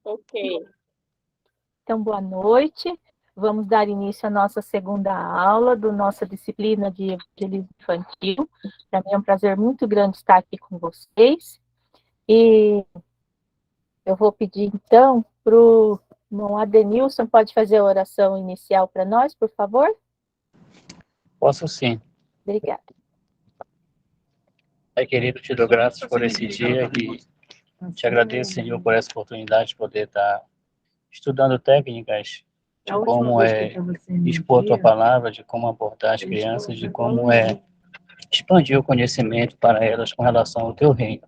Ok. Então, boa noite. Vamos dar início à nossa segunda aula da nossa disciplina de evangelismo infantil. Para mim é um prazer muito grande estar aqui com vocês. E eu vou pedir, então, para o irmão Adenilson, pode fazer a oração inicial para nós, por favor? Posso sim. Obrigada. Pai querido, te dou graças por esse dia e te agradeço, Senhor, por essa oportunidade de poder estar estudando técnicas de como expor a tua palavra, de como abordar as crianças, de como expandir o conhecimento para elas com relação ao teu reino.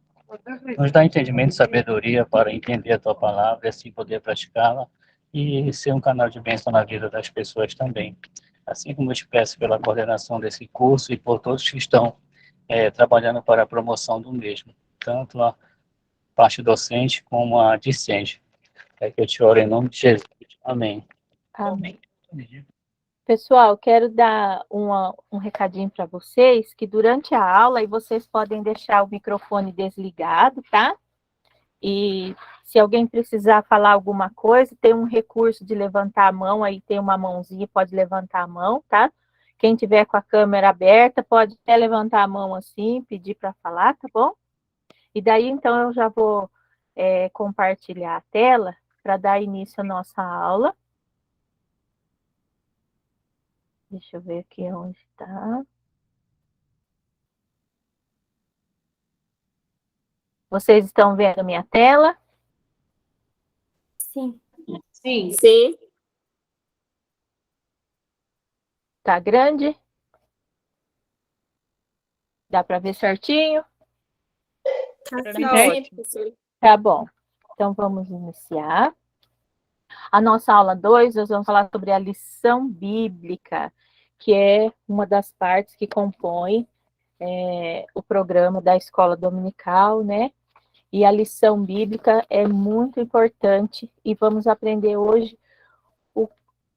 Nos dá entendimento e sabedoria para entender a tua palavra e assim poder praticá-la e ser um canal de bênção na vida das pessoas também. Assim como eu te peço pela coordenação desse curso e por todos que estão trabalhando para a promoção do mesmo, tanto a parte docente como a discente. É que eu te oro em nome de Jesus. Amém. Amém. Pessoal, quero dar um recadinho para vocês, que durante a aula, e vocês podem deixar o microfone desligado, tá? E se alguém precisar falar alguma coisa, tem um recurso de levantar a mão, aí tem uma mãozinha, pode levantar a mão, tá? Quem tiver com a câmera aberta, pode até levantar a mão assim, pedir para falar, tá bom? E daí, então, eu já vou compartilhar a tela para dar início à nossa aula. Deixa eu ver aqui onde está. Vocês estão vendo a minha tela? Sim. Sim. Sim. Tá grande? Dá para ver certinho? Tá ótimo. Tá bom. Então, vamos iniciar. A nossa aula 2, nós vamos falar sobre a lição bíblica, que é uma das partes que compõe o programa da escola dominical, né? E a lição bíblica é muito importante e vamos aprender hoje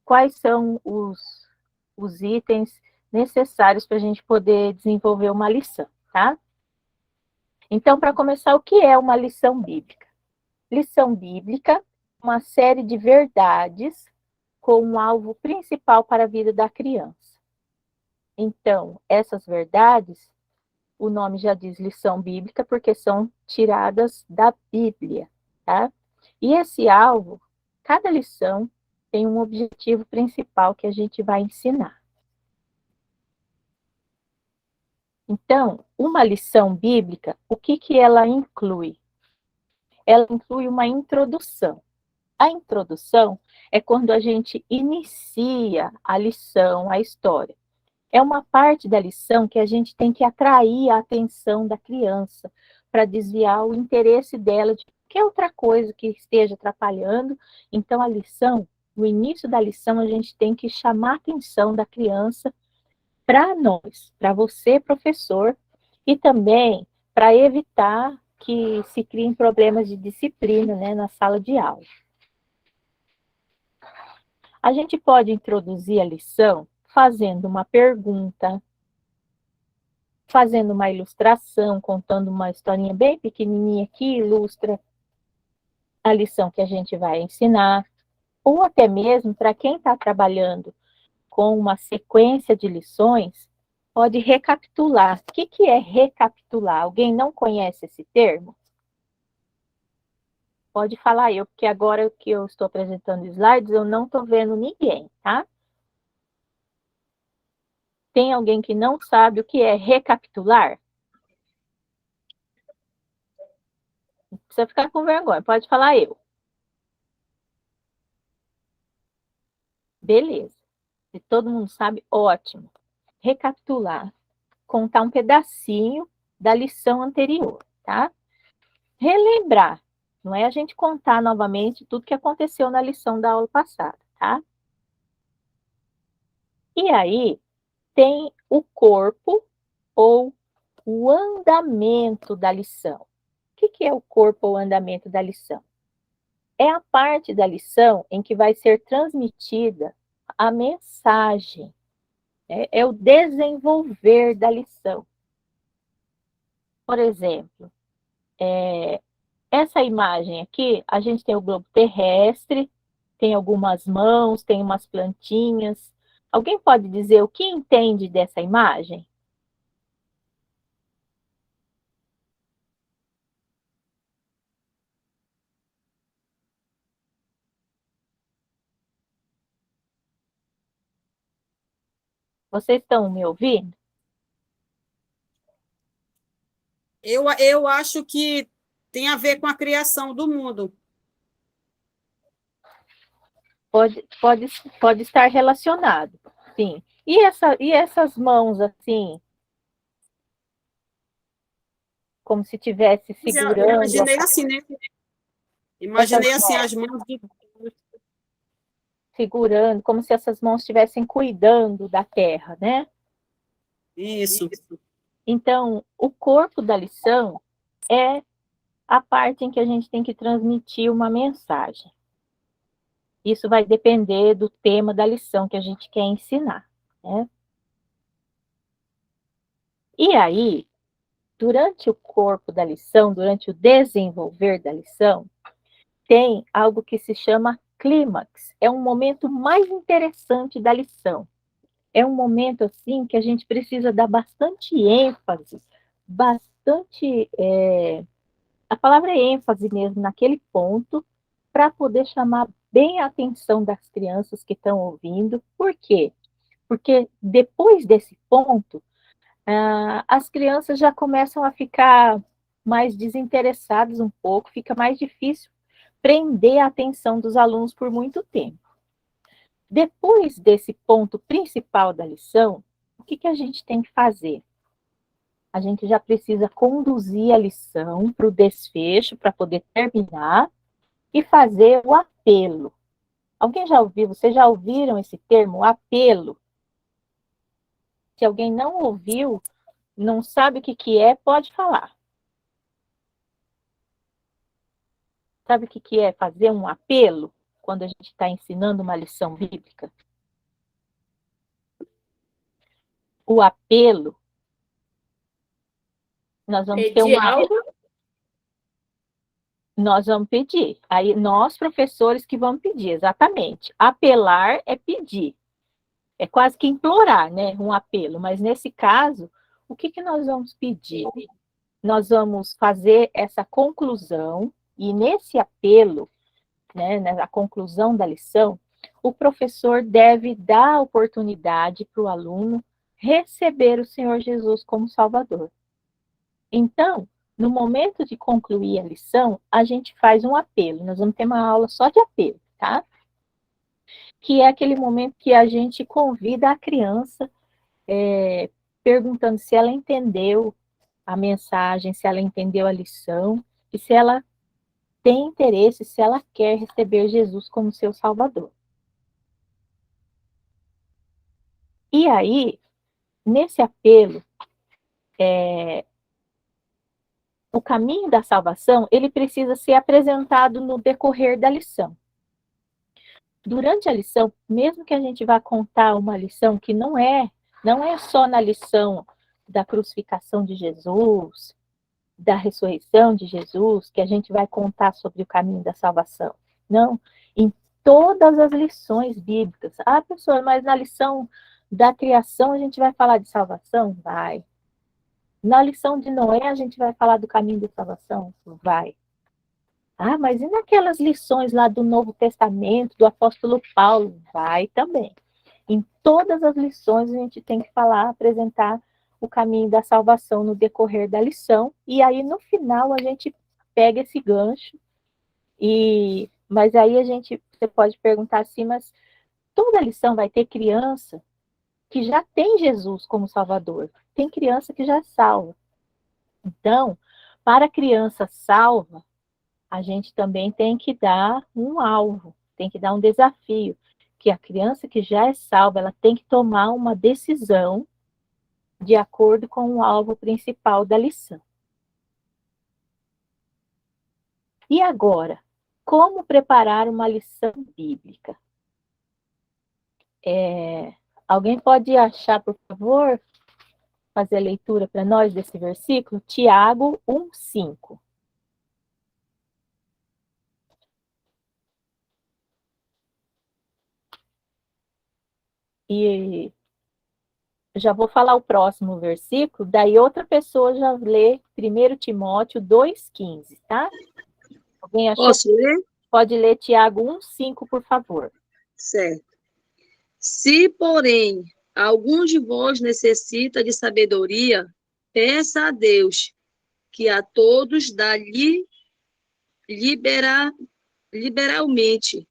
quais são os itens necessários para a gente poder desenvolver uma lição, tá? Então, para começar, o que é uma lição bíblica? Lição bíblica é uma série de verdades com um alvo principal para a vida da criança. Então, essas verdades, o nome já diz lição bíblica, porque são tiradas da Bíblia, tá? E esse alvo, cada lição tem um objetivo principal que a gente vai ensinar. Então, uma lição bíblica, o que ela inclui? Ela inclui uma introdução. A introdução é quando a gente inicia a lição, a história. É uma parte da lição que a gente tem que atrair a atenção da criança para desviar o interesse dela de qualquer outra coisa que esteja atrapalhando. Então, a lição, no início da lição, a gente tem que chamar a atenção da criança para nós, para você, professor, e também para evitar que se criem problemas de disciplina, né, na sala de aula. A gente pode introduzir a lição fazendo uma pergunta, fazendo uma ilustração, contando uma historinha bem pequenininha que ilustra a lição que a gente vai ensinar, ou até mesmo para quem está trabalhando com uma sequência de lições, pode recapitular. O que é recapitular? Alguém não conhece esse termo? Pode falar eu, porque agora que eu estou apresentando slides, eu não estou vendo ninguém, tá? Tem alguém que não sabe o que é recapitular? Não precisa ficar com vergonha, pode falar eu. Beleza. Se todo mundo sabe, ótimo. Recapitular. Contar um pedacinho da lição anterior, tá? Relembrar. Não é a gente contar novamente tudo que aconteceu na lição da aula passada, tá? E aí, tem o corpo ou o andamento da lição. O que é o corpo ou andamento da lição? É a parte da lição em que vai ser transmitida a mensagem. É o desenvolver da lição. Por exemplo, essa imagem aqui, a gente tem o globo terrestre, tem algumas mãos, tem umas plantinhas. Alguém pode dizer o que entende dessa imagem? Vocês estão me ouvindo? Eu acho que tem a ver com a criação do mundo. Pode estar relacionado, sim. E essas mãos, assim, como se estivesse Eu segurando... imaginei assim, né? Imaginei assim, as mãos de segurando, como se essas mãos estivessem cuidando da terra, né? Isso. Então, o corpo da lição é a parte em que a gente tem que transmitir uma mensagem. Isso vai depender do tema da lição que a gente quer ensinar, né? E aí, durante o corpo da lição, durante o desenvolver da lição, tem algo que se chama clímax. É um momento mais interessante da lição. É um momento, assim, que a gente precisa dar bastante ênfase, a palavra é ênfase mesmo naquele ponto, para poder chamar bem a atenção das crianças que estão ouvindo. Por quê? Porque depois desse ponto, as crianças já começam a ficar mais desinteressadas um pouco, fica mais difícil prender a atenção dos alunos por muito tempo. Depois desse ponto principal da lição, o que a gente tem que fazer? A gente já precisa conduzir a lição para o desfecho, para poder terminar, e fazer o apelo. Alguém já ouviu? Vocês já ouviram esse termo, apelo? Se alguém não ouviu, não sabe o que é, pode falar. Sabe o que é fazer um apelo quando a gente está ensinando uma lição bíblica? O apelo, nós vamos ter Pedir uma... algo? Nós vamos pedir. Aí, nós, professores, que vamos pedir, exatamente. Apelar é pedir. É quase que implorar, né? Um apelo. Mas, nesse caso, o que nós vamos pedir? Nós vamos fazer essa conclusão, e nesse apelo, né, na conclusão da lição, o professor deve dar a oportunidade para o aluno receber o Senhor Jesus como Salvador. Então, no momento de concluir a lição, a gente faz um apelo. Nós vamos ter uma aula só de apelo, tá? Que é aquele momento que a gente convida a criança, perguntando se ela entendeu a mensagem, se ela entendeu a lição, e se ela tem interesse, se ela quer receber Jesus como seu Salvador. E aí, nesse apelo, o caminho da salvação, ele precisa ser apresentado no decorrer da lição. Durante a lição, mesmo que a gente vá contar uma lição que não é só na lição da crucificação de Jesus, da ressurreição de Jesus, que a gente vai contar sobre o caminho da salvação. Não, em todas as lições bíblicas. Ah, professor, mas na lição da criação a gente vai falar de salvação? Vai. Na lição de Noé a gente vai falar do caminho da salvação? Vai. Ah, mas e naquelas lições lá do Novo Testamento, do apóstolo Paulo? Vai também. Em todas as lições a gente tem que falar, apresentar o caminho da salvação no decorrer da lição, e aí no final a gente pega esse gancho, mas aí você pode perguntar assim, mas toda lição vai ter criança que já tem Jesus como Salvador, tem criança que já é salva. Então, para a criança salva, a gente também tem que dar um alvo, tem que dar um desafio, que a criança que já é salva, ela tem que tomar uma decisão de acordo com o alvo principal da lição. E agora, como preparar uma lição bíblica? Alguém pode achar, por favor, fazer a leitura para nós desse versículo? Tiago 1:5. E já vou falar o próximo versículo, daí outra pessoa já lê 1 Timóteo 2,15, tá? Alguém achou? Posso ler? Pode ler Tiago 1,5, por favor. Certo. Se, porém, algum de vós necessita de sabedoria, peça a Deus, que a todos dá liberalmente,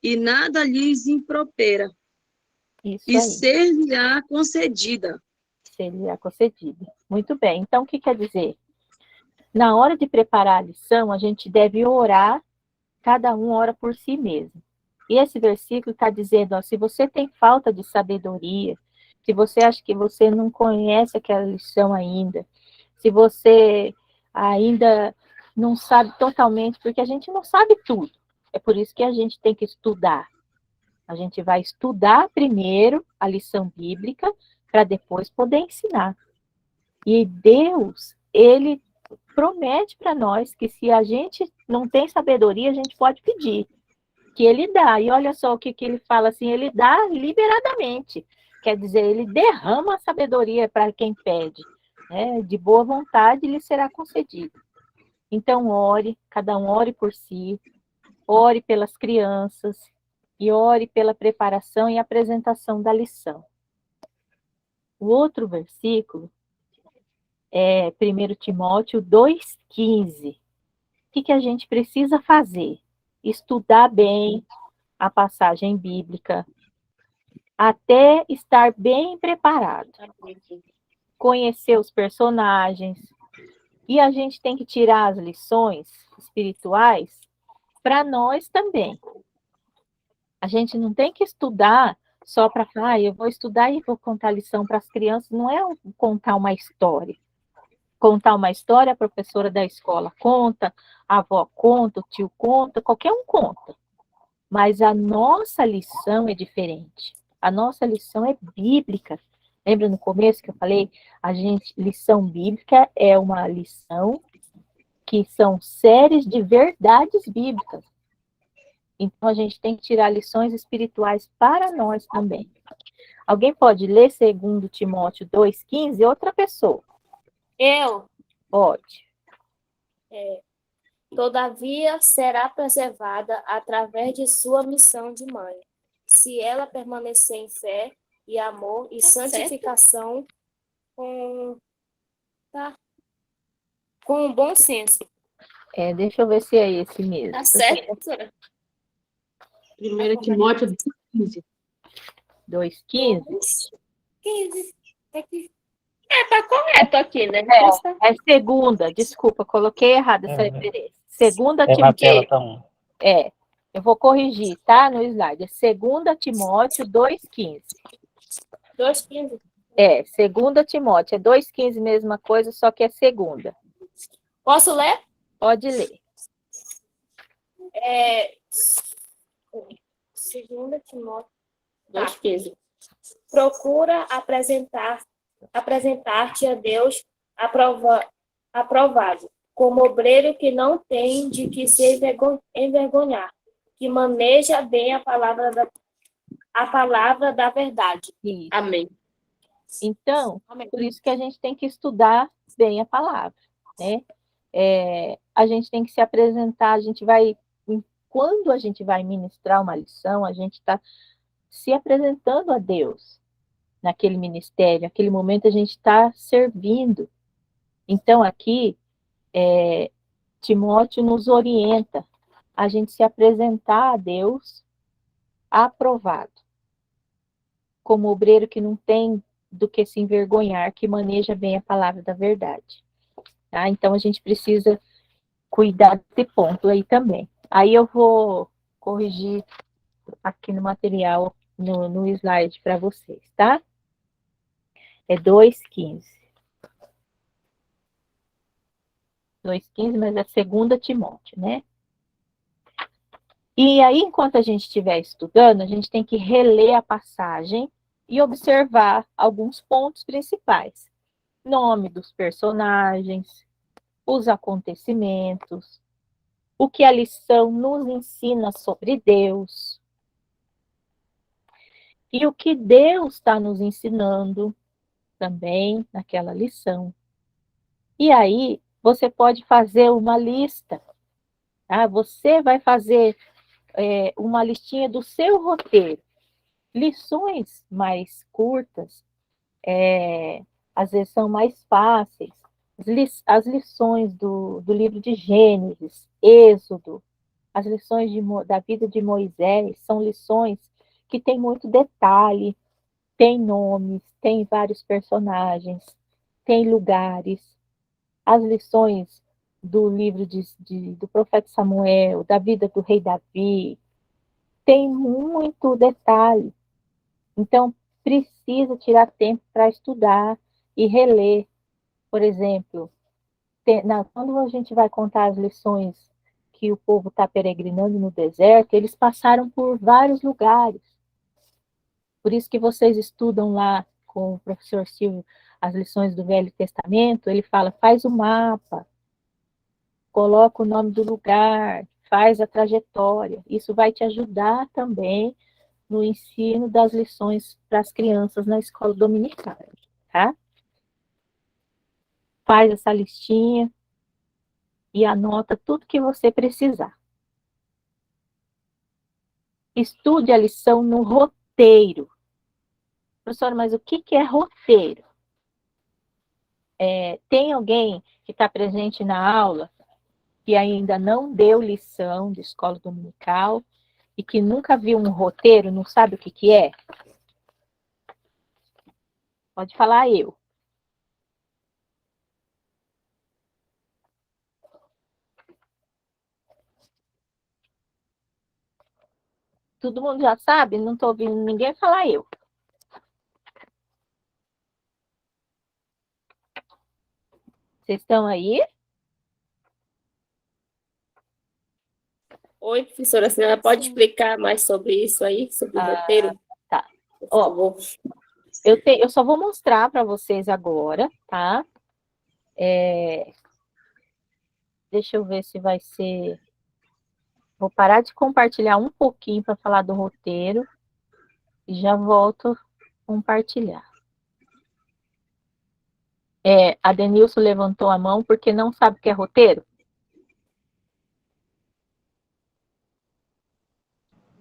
e nada lhes impropera, Isso e aí, ser-lhe-á concedida. seria concedido. Muito bem. Então, o que quer dizer? Na hora de preparar a lição, a gente deve orar, cada um ora por si mesmo. E esse versículo está dizendo, ó, se você tem falta de sabedoria, se você acha que você não conhece aquela lição ainda, se você ainda não sabe totalmente, porque a gente não sabe tudo. É por isso que a gente tem que estudar. A gente vai estudar primeiro a lição bíblica para depois poder ensinar. E Deus, ele promete para nós que se a gente não tem sabedoria, a gente pode pedir, que ele dá. E olha só o que ele fala assim, ele dá liberadamente. Quer dizer, ele derrama a sabedoria para quem pede, né? De boa vontade lhe será concedido. Então ore, cada um ore por si, ore pelas crianças e ore pela preparação e apresentação da lição. O outro versículo é 1 Timóteo 2,15. O que a gente precisa fazer? Estudar bem a passagem bíblica, até estar bem preparado. Conhecer os personagens. E a gente tem que tirar as lições espirituais para nós também. A gente não tem que estudar só para falar, eu vou estudar e vou contar lição para as crianças. Não é contar uma história. Contar uma história, a professora da escola conta, a avó conta, o tio conta, qualquer um conta. Mas a nossa lição é diferente. A nossa lição é bíblica. Lembra no começo que eu falei? Lição bíblica é uma lição que são séries de verdades bíblicas. Então a gente tem que tirar lições espirituais para nós também. Alguém pode ler 2 Timóteo 2,15? Outra pessoa. Eu, Pode. todavia, será preservada através de sua missão de mãe, se ela permanecer em fé e amor e santificação com bom senso. Deixa eu ver se é esse mesmo. Tá certo, professora? 1 Timóteo 15. 2,15? 15. Tá correto aqui, né? É segunda, desculpa, coloquei errado essa referência. 2 É na tela, Timóteo. tá um. Eu vou corrigir, tá? No slide. É 2 Timóteo 2,15. 2,15. 2 Timóteo. É 2,15, mesma coisa, só que é segunda. Posso ler? Pode ler. 2 Timóteo 2,15. Procura apresentar-te a Deus aprovado, como obreiro que não tem de que se envergonhar, que maneja bem a palavra da verdade. Isso. Amém. Então, por isso que a gente tem que estudar bem a palavra, né? A gente tem que se apresentar, quando a gente vai ministrar uma lição, a gente está se apresentando a Deus naquele ministério, naquele momento a gente está servindo. Então, aqui, Timóteo nos orienta a gente se apresentar a Deus aprovado, como obreiro que não tem do que se envergonhar, que maneja bem a palavra da verdade. Tá? Então, a gente precisa cuidar desse ponto aí também. Aí eu vou corrigir aqui no material, no slide para vocês, tá? É 2,15. 2,15, mas é 2 Timóteo, né? E aí, enquanto a gente estiver estudando, a gente tem que reler a passagem e observar alguns pontos principais. Nome dos personagens, os acontecimentos, o que a lição nos ensina sobre Deus. e o que Deus está nos ensinando também naquela lição. E aí, você pode fazer uma lista, tá? Você vai fazer uma listinha do seu roteiro. Lições mais curtas, às vezes são mais fáceis. As lições do livro de Gênesis, Êxodo, as lições da vida de Moisés, são lições que têm muito detalhe, tem nomes, tem vários personagens, tem lugares. As lições do livro do profeta Samuel, da vida do rei Davi, tem muito detalhe. Então, precisa tirar tempo para estudar e reler. Por exemplo, quando a gente vai contar as lições que o povo está peregrinando no deserto, eles passaram por vários lugares. Por isso que vocês estudam lá com o professor Silvio as lições do Velho Testamento, ele fala, faz o mapa, coloca o nome do lugar, faz a trajetória. Isso vai te ajudar também no ensino das lições para as crianças na escola dominical, tá? Faz essa listinha e anota tudo que você precisar. Estude a lição no roteiro. Professor, mas o que é roteiro? Tem alguém que está presente na aula que ainda não deu lição de escola dominical e que nunca viu um roteiro, não sabe o que é? Pode falar eu. Todo mundo já sabe? Não estou ouvindo ninguém falar eu. Vocês estão aí? Oi, professora, a senhora pode explicar mais sobre isso aí, sobre o roteiro? Tá. Por Ó, favor. eu só vou mostrar para vocês agora, tá? Deixa eu ver se vai ser... Vou parar de compartilhar um pouquinho para falar do roteiro e já volto a compartilhar. A Denilson levantou a mão porque não sabe o que é roteiro?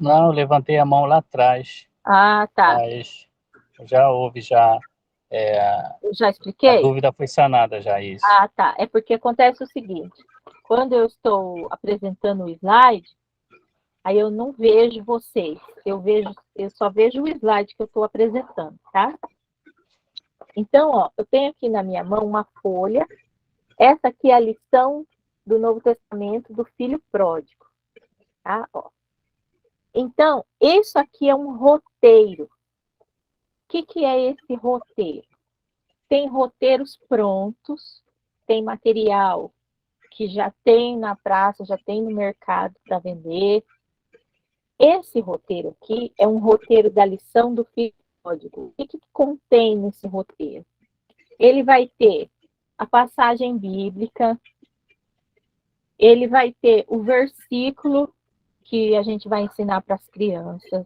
Não, eu levantei a mão lá atrás, Ah, tá. mas já houve, já Eu já a expliquei? dúvida foi sanada já, isso. Ah, tá. É porque acontece o seguinte, quando eu estou apresentando o slide, aí eu não vejo vocês, eu só vejo o slide que eu estou apresentando, tá? Então, ó, eu tenho aqui na minha mão uma folha, essa aqui é a lição do Novo Testamento do filho pródigo, tá? Ó. Então, isso aqui é um roteiro. O que é esse roteiro? Tem roteiros prontos, tem material que já tem na praça, já tem no mercado para vender. Esse roteiro aqui é um roteiro da lição do filho pródigo. O que contém nesse roteiro? Ele vai ter a passagem bíblica, ele vai ter o versículo que a gente vai ensinar para as crianças,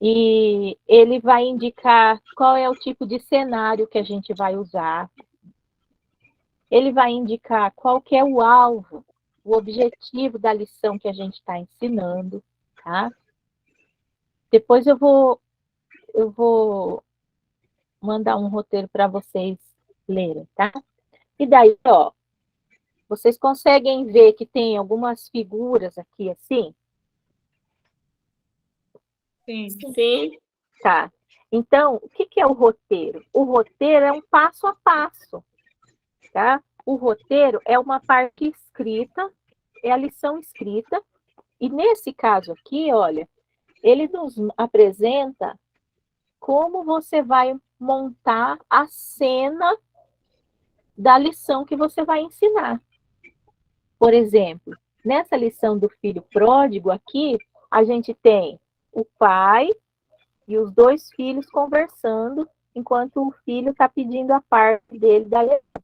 e ele vai indicar qual é o tipo de cenário que a gente vai usar. Ele vai indicar qual que é o alvo, o objetivo da lição que a gente está ensinando, tá? Depois eu vou mandar um roteiro para vocês lerem, tá? E daí, ó, vocês conseguem ver que tem algumas figuras aqui assim? Sim. Tá. Então, o que é o roteiro? O roteiro é um passo a passo, tá? O roteiro é uma parte escrita, é a lição escrita, e nesse caso aqui, olha, ele nos apresenta como você vai montar a cena da lição que você vai ensinar. Por exemplo, nessa lição do filho pródigo aqui, a gente tem o pai e os dois filhos conversando, enquanto o filho está pedindo a parte dele da lição.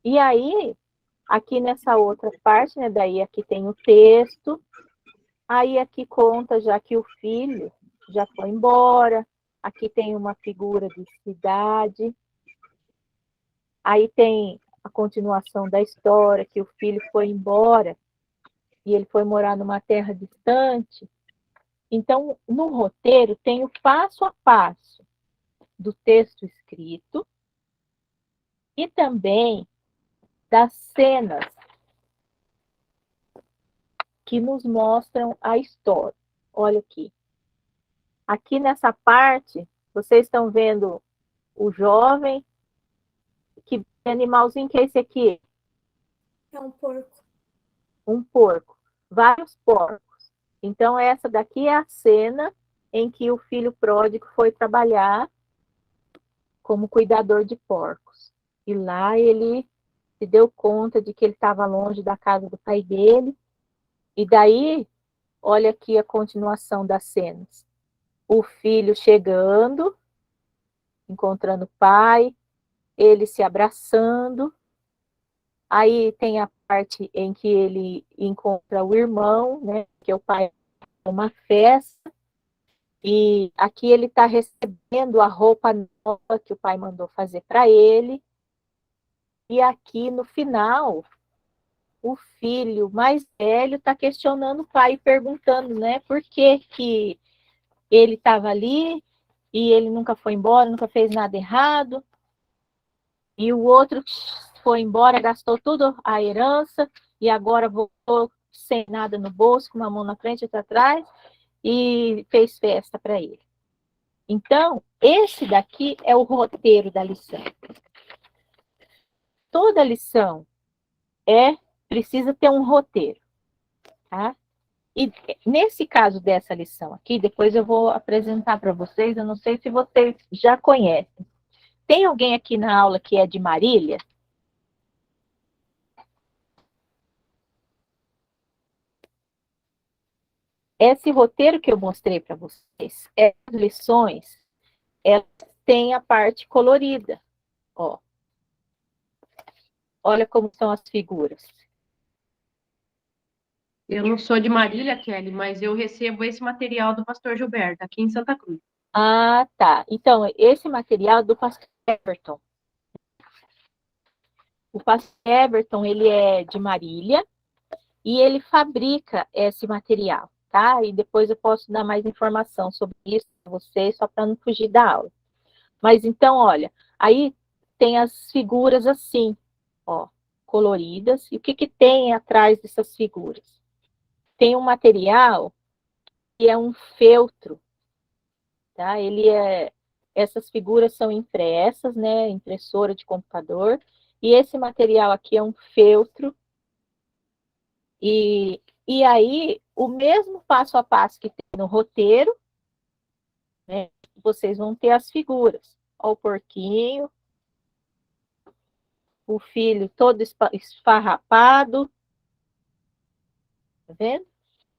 E aí, aqui nessa outra parte, né, daí aqui tem o texto, aí aqui conta já que o filho já foi embora. Aqui tem uma figura de cidade. Aí tem a continuação da história, que o filho foi embora e ele foi morar numa terra distante. Então, no roteiro tem o passo a passo do texto escrito e também das cenas que nos mostram a história. Olha aqui. Aqui nessa parte, vocês estão vendo o jovem, que animalzinho que é esse aqui? É um porco. Um porco. Vários porcos. Então, essa daqui é a cena em que o filho pródigo foi trabalhar como cuidador de porcos. E lá ele se deu conta de que ele estava longe da casa do pai dele. E daí, olha aqui a continuação das cenas. O filho chegando, encontrando o pai, ele se abraçando. Aí tem a parte em que ele encontra o irmão, né, que é o pai de uma festa. E aqui ele está recebendo a roupa nova que o pai mandou fazer para ele. E aqui no final, o filho mais velho está questionando o pai, perguntando, né, por que que ele estava ali e ele nunca foi embora, nunca fez nada errado. E o outro foi embora, gastou tudo a herança e agora voltou sem nada no bolso, com uma mão na frente e outra atrás, e fez festa para ele. Então, esse daqui é o roteiro da lição. Toda lição precisa ter um roteiro, tá? E nesse caso dessa lição aqui, depois eu vou apresentar para vocês, eu não sei se vocês já conhecem. Tem alguém aqui na aula que é de Marília? Esse roteiro que eu mostrei para vocês, essas lições, elas têm a parte colorida, ó. Olha como são as figuras. Eu não sou de Marília, Kelly, mas eu recebo esse material do pastor Gilberto, aqui em Santa Cruz. Ah, tá. Então, esse material é do pastor Everton. O pastor Everton, ele é de Marília e ele fabrica esse material, tá? E depois eu posso dar mais informação sobre isso para vocês, só para não fugir da aula. Mas então, olha, aí tem as figuras assim, ó, coloridas. E o que que tem atrás dessas figuras? Tem um material que é um feltro, tá? Essas figuras são impressas, né? Impressora de computador. E esse material aqui é um feltro. E aí, o mesmo passo a passo que tem no roteiro, né? Vocês vão ter as figuras. Ó, o porquinho, o filho todo esfarrapado. Tá vendo?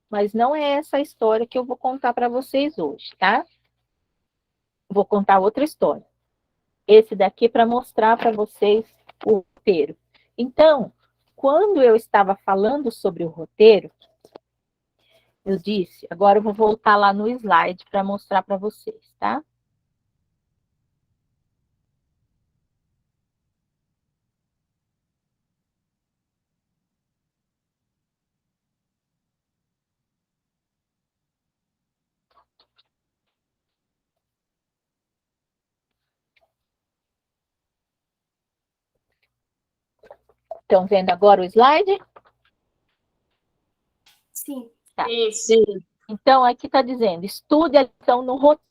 Mas não é essa a história que eu vou contar para vocês hoje, tá? Vou contar outra história. Esse daqui para mostrar para vocês o roteiro. Então, quando eu estava falando sobre o roteiro, eu disse, agora eu vou voltar lá no slide para mostrar para vocês, tá? Estão vendo agora o slide? Sim. Tá. Sim. Então, aqui está dizendo, estude a lição no roteiro.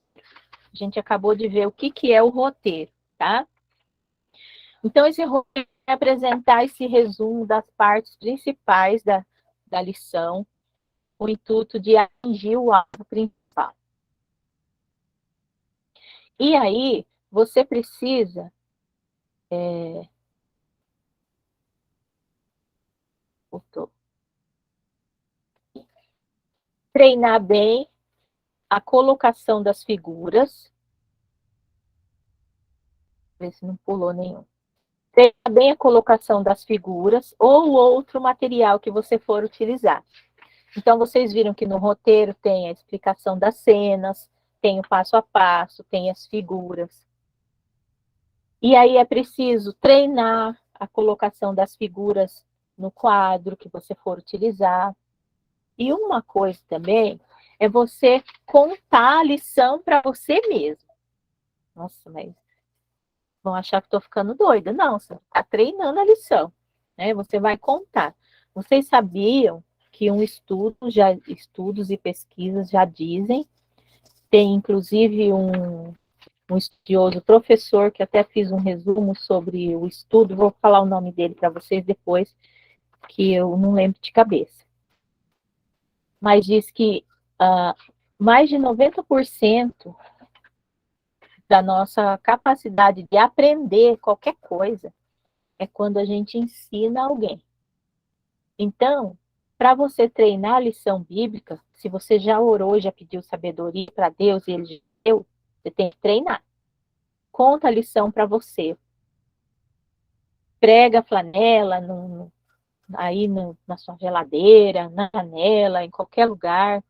A gente acabou de ver o que que é o roteiro, tá? Então, esse roteiro vai apresentar esse resumo das partes principais da lição, com o intuito de atingir o alvo principal. E aí, você precisa treinar bem a colocação das figuras. Ver se não pulou nenhum. Treinar bem a colocação das figuras ou outro material que você for utilizar. Então, vocês viram que no roteiro tem a explicação das cenas, tem o passo a passo, tem as figuras. E aí é preciso treinar a colocação das figuras no quadro que você for utilizar. E uma coisa também é você contar a lição para você mesmo. Nossa, mas vão achar que estou ficando doida. Não, você está treinando a lição, né? Você vai contar. Vocês sabiam que estudos e pesquisas já dizem, tem inclusive um estudioso professor, que até fiz um resumo sobre o estudo, vou falar o nome dele para vocês depois, que eu não lembro de cabeça. Mas diz que mais de 90% da nossa capacidade de aprender qualquer coisa é quando a gente ensina alguém. Então, para você treinar a lição bíblica, se você já orou, já pediu sabedoria para Deus e Ele já deu, você tem que treinar. Conta a lição para você. Prega a flanela na sua geladeira, na janela, em qualquer lugar.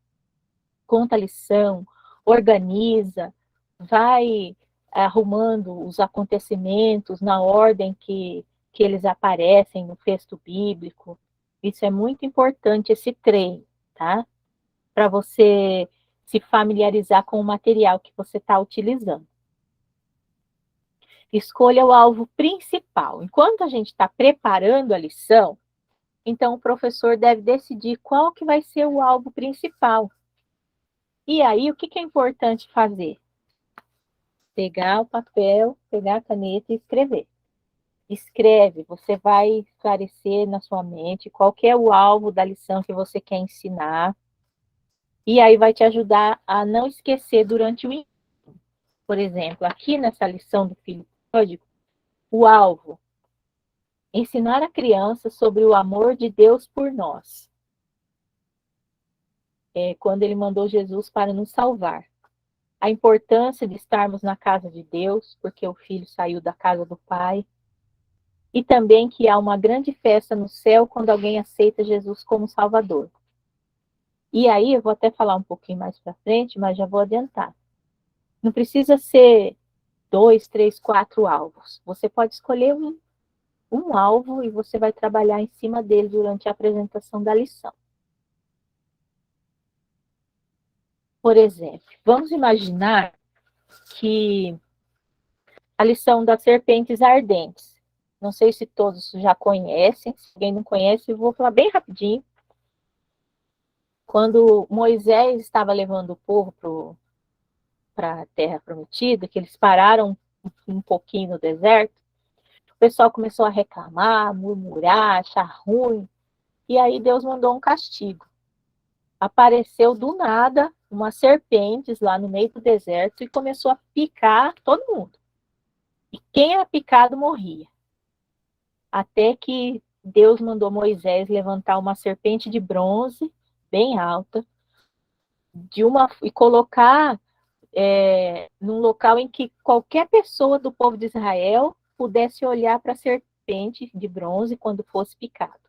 Conta a lição, organiza, vai arrumando os acontecimentos na ordem que eles aparecem no texto bíblico. Isso é muito importante, esse treino, tá? Para você se familiarizar com o material que você está utilizando. Escolha o alvo principal. Enquanto a gente está preparando a lição, então o professor deve decidir qual que vai ser o alvo principal. E aí, o que é importante fazer? Pegar o papel, pegar a caneta e escrever. Escreve, você vai esclarecer na sua mente qual que é o alvo da lição que você quer ensinar. E aí vai te ajudar a não esquecer durante o ensino. Por exemplo, aqui nessa lição do Filho Pródigo, o alvo: ensinar a criança sobre o amor de Deus por nós. Quando ele mandou Jesus para nos salvar. A importância de estarmos na casa de Deus, porque o filho saiu da casa do Pai. E também que há uma grande festa no céu quando alguém aceita Jesus como Salvador. E aí, eu vou até falar um pouquinho mais para frente, mas já vou adiantar. Não precisa ser 2, 3, 4 alvos. Você pode escolher um alvo e você vai trabalhar em cima dele durante a apresentação da lição. Por exemplo, vamos imaginar que a lição das serpentes ardentes. Não sei se todos já conhecem, se alguém não conhece, eu vou falar bem rapidinho. Quando Moisés estava levando o povo para a Terra Prometida, que eles pararam um pouquinho no deserto, o pessoal começou a reclamar, murmurar, achar ruim, e aí Deus mandou um castigo. Apareceu do nada umas serpentes lá no meio do deserto e começou a picar todo mundo. E quem era picado morria. Até que Deus mandou Moisés levantar uma serpente de bronze, bem alta, e colocar num local em que qualquer pessoa do povo de Israel pudesse olhar para a serpente de bronze quando fosse picado.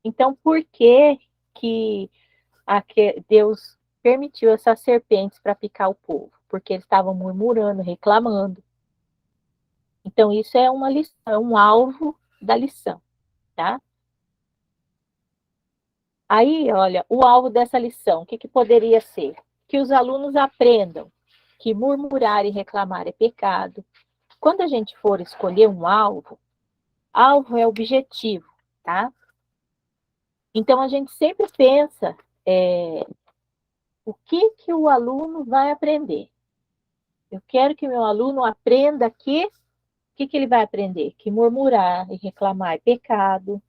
Então, por que Deus permitiu essas serpentes para picar o povo? Porque eles estavam murmurando, reclamando. Então, isso é uma lição, um alvo da lição, tá? Aí, olha, o alvo dessa lição, o que poderia ser? Que os alunos aprendam que murmurar e reclamar é pecado. Quando a gente for escolher um alvo é objetivo, tá? Então, a gente sempre pensa o que o aluno vai aprender. Eu quero que meu aluno aprenda o que ele vai aprender? Que murmurar e reclamar é pecado.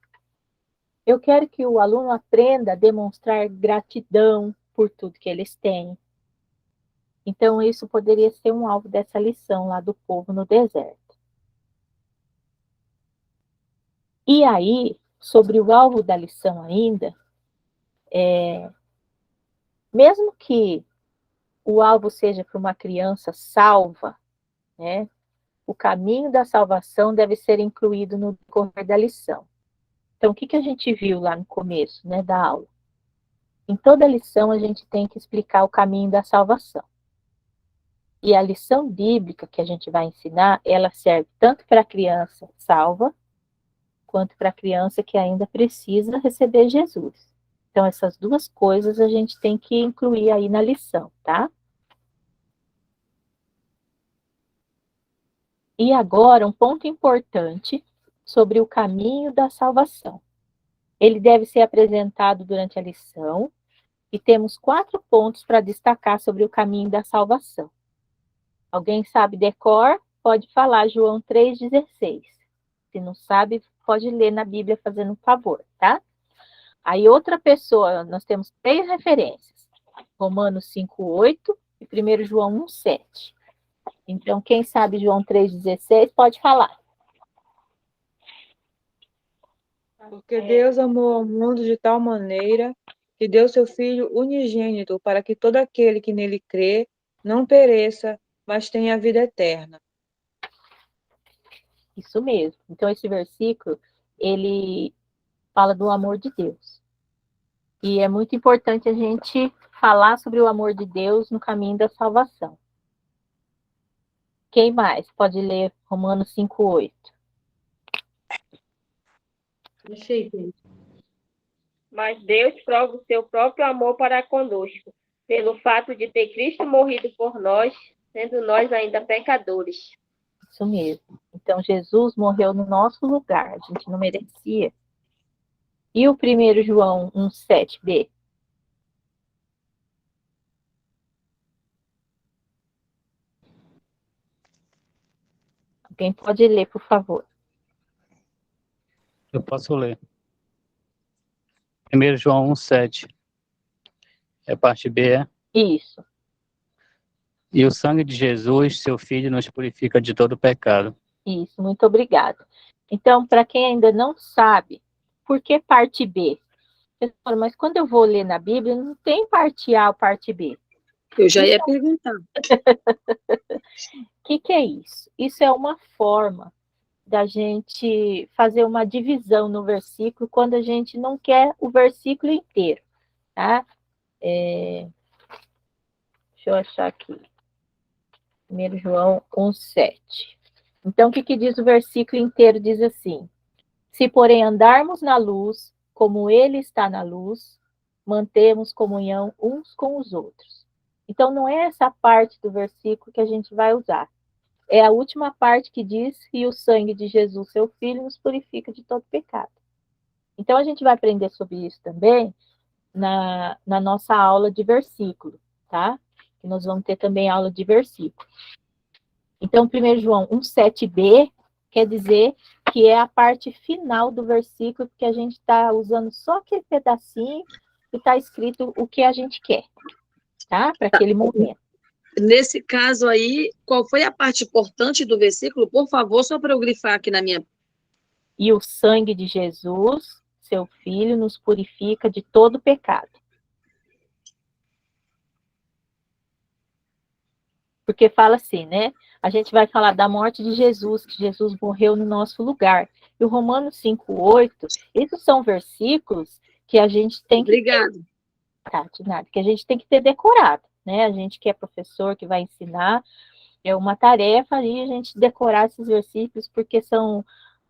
Eu quero que o aluno aprenda a demonstrar gratidão por tudo que eles têm. Então, isso poderia ser um alvo dessa lição lá do povo no deserto. E aí, sobre o alvo da lição ainda, mesmo que o alvo seja para uma criança salva, né, o caminho da salvação deve ser incluído no decorrer da lição. Então, o que a gente viu lá no começo, né, da aula? Em toda lição, a gente tem que explicar o caminho da salvação. E a lição bíblica que a gente vai ensinar, ela serve tanto para a criança salva, quanto para a criança que ainda precisa receber Jesus. Então, essas duas coisas a gente tem que incluir aí na lição, tá? E agora, um ponto importante sobre o caminho da salvação. Ele deve ser apresentado durante a lição, e temos 4 pontos para destacar sobre o caminho da salvação. Alguém sabe decor? Pode falar João 3,16. Se não sabe, pode ler na Bíblia fazendo um favor, tá? Aí outra pessoa, nós temos 3 referências. Romanos 5,8 e 1 João 1,7. Então, quem sabe João 3,16 pode falar. Porque Deus amou ao mundo de tal maneira que deu seu Filho unigênito para que todo aquele que nele crê não pereça, mas tenha a vida eterna. Isso mesmo. Então, esse versículo, ele fala do amor de Deus. E é muito importante a gente falar sobre o amor de Deus no caminho da salvação. Quem mais pode ler Romanos 5,8? Achei, Pedro. Mas Deus prova o seu próprio amor para conosco, pelo fato de ter Cristo morrido por nós, sendo nós ainda pecadores. Isso mesmo. Então, Jesus morreu no nosso lugar, a gente não merecia. E o 1 João 1,7b? Alguém pode ler, por favor? Eu posso ler. 1 João 1,7. É parte B, é? Isso. E o sangue de Jesus, seu Filho, nos purifica de todo pecado. Isso, muito obrigada. Então, para quem ainda não sabe, por que parte B? Você fala, mas quando eu vou ler na Bíblia, não tem parte A ou parte B. Eu já ia perguntar. O que é isso? Isso é uma forma da gente fazer uma divisão no versículo quando a gente não quer o versículo inteiro, tá? Deixa eu achar aqui. 1 João 1,7. Então, o que diz o versículo inteiro? Diz assim: se, porém, andarmos na luz, como ele está na luz, mantemos comunhão uns com os outros. Então, não é essa parte do versículo que a gente vai usar. É a última parte que diz: e o sangue de Jesus, seu Filho, nos purifica de todo pecado. Então, a gente vai aprender sobre isso também na nossa aula de versículo, tá? E nós vamos ter também aula de versículo. Então, 1 João 1,7b quer dizer que é a parte final do versículo, porque a gente está usando só aquele pedacinho que está escrito o que a gente quer, tá? Para aquele momento. Nesse caso aí, qual foi a parte importante do versículo? Por favor, só para eu grifar aqui na minha... E o sangue de Jesus, seu Filho, nos purifica de todo pecado. Porque fala assim, né? A gente vai falar da morte de Jesus, que Jesus morreu no nosso lugar. E o Romanos 5,8, esses são versículos que a gente tem que... Obrigado. Tá, de nada, que a gente tem que ter decorado, né? A gente que é professor, que vai ensinar, é uma tarefa ali a gente decorar esses versículos, porque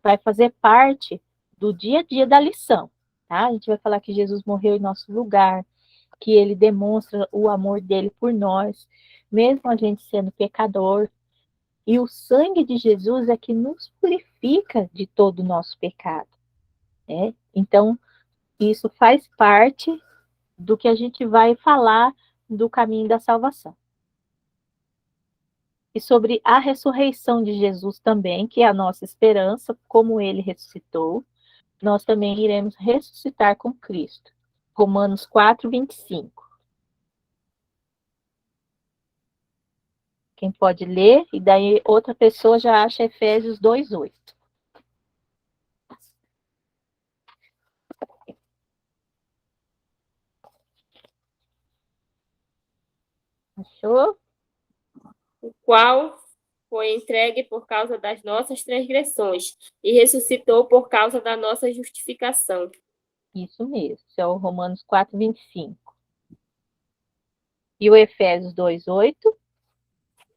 vai fazer parte do dia a dia da lição, tá? A gente vai falar que Jesus morreu em nosso lugar, que ele demonstra o amor dele por nós, mesmo a gente sendo pecador, e o sangue de Jesus é que nos purifica de todo o nosso pecado, né? Então, isso faz parte do que a gente vai falar do caminho da salvação. E sobre a ressurreição de Jesus também, que é a nossa esperança, como ele ressuscitou, nós também iremos ressuscitar com Cristo. Romanos 4:25. Quem pode ler? E daí outra pessoa já acha Efésios 2:8. Achou? O qual foi entregue por causa das nossas transgressões e ressuscitou por causa da nossa justificação. Isso mesmo, isso é o Romanos 4:25. E o Efésios 2:8?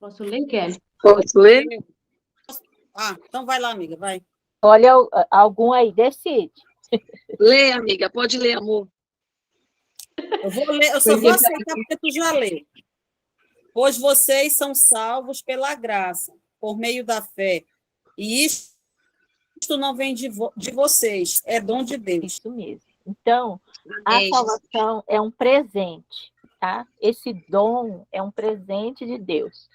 Posso ler, Kelly? Posso ler? Então vai lá, amiga, vai. Olha, algum aí, decide. Lê, amiga, pode ler, amor. Eu vou ler, eu só vou aceitar porque tu já leu. Pois vocês são salvos pela graça, por meio da fé. E isto não vem de vocês, é dom de Deus. Isso mesmo. Então, a Amém. salvação é um presente, tá? Esse dom é um presente de Deus.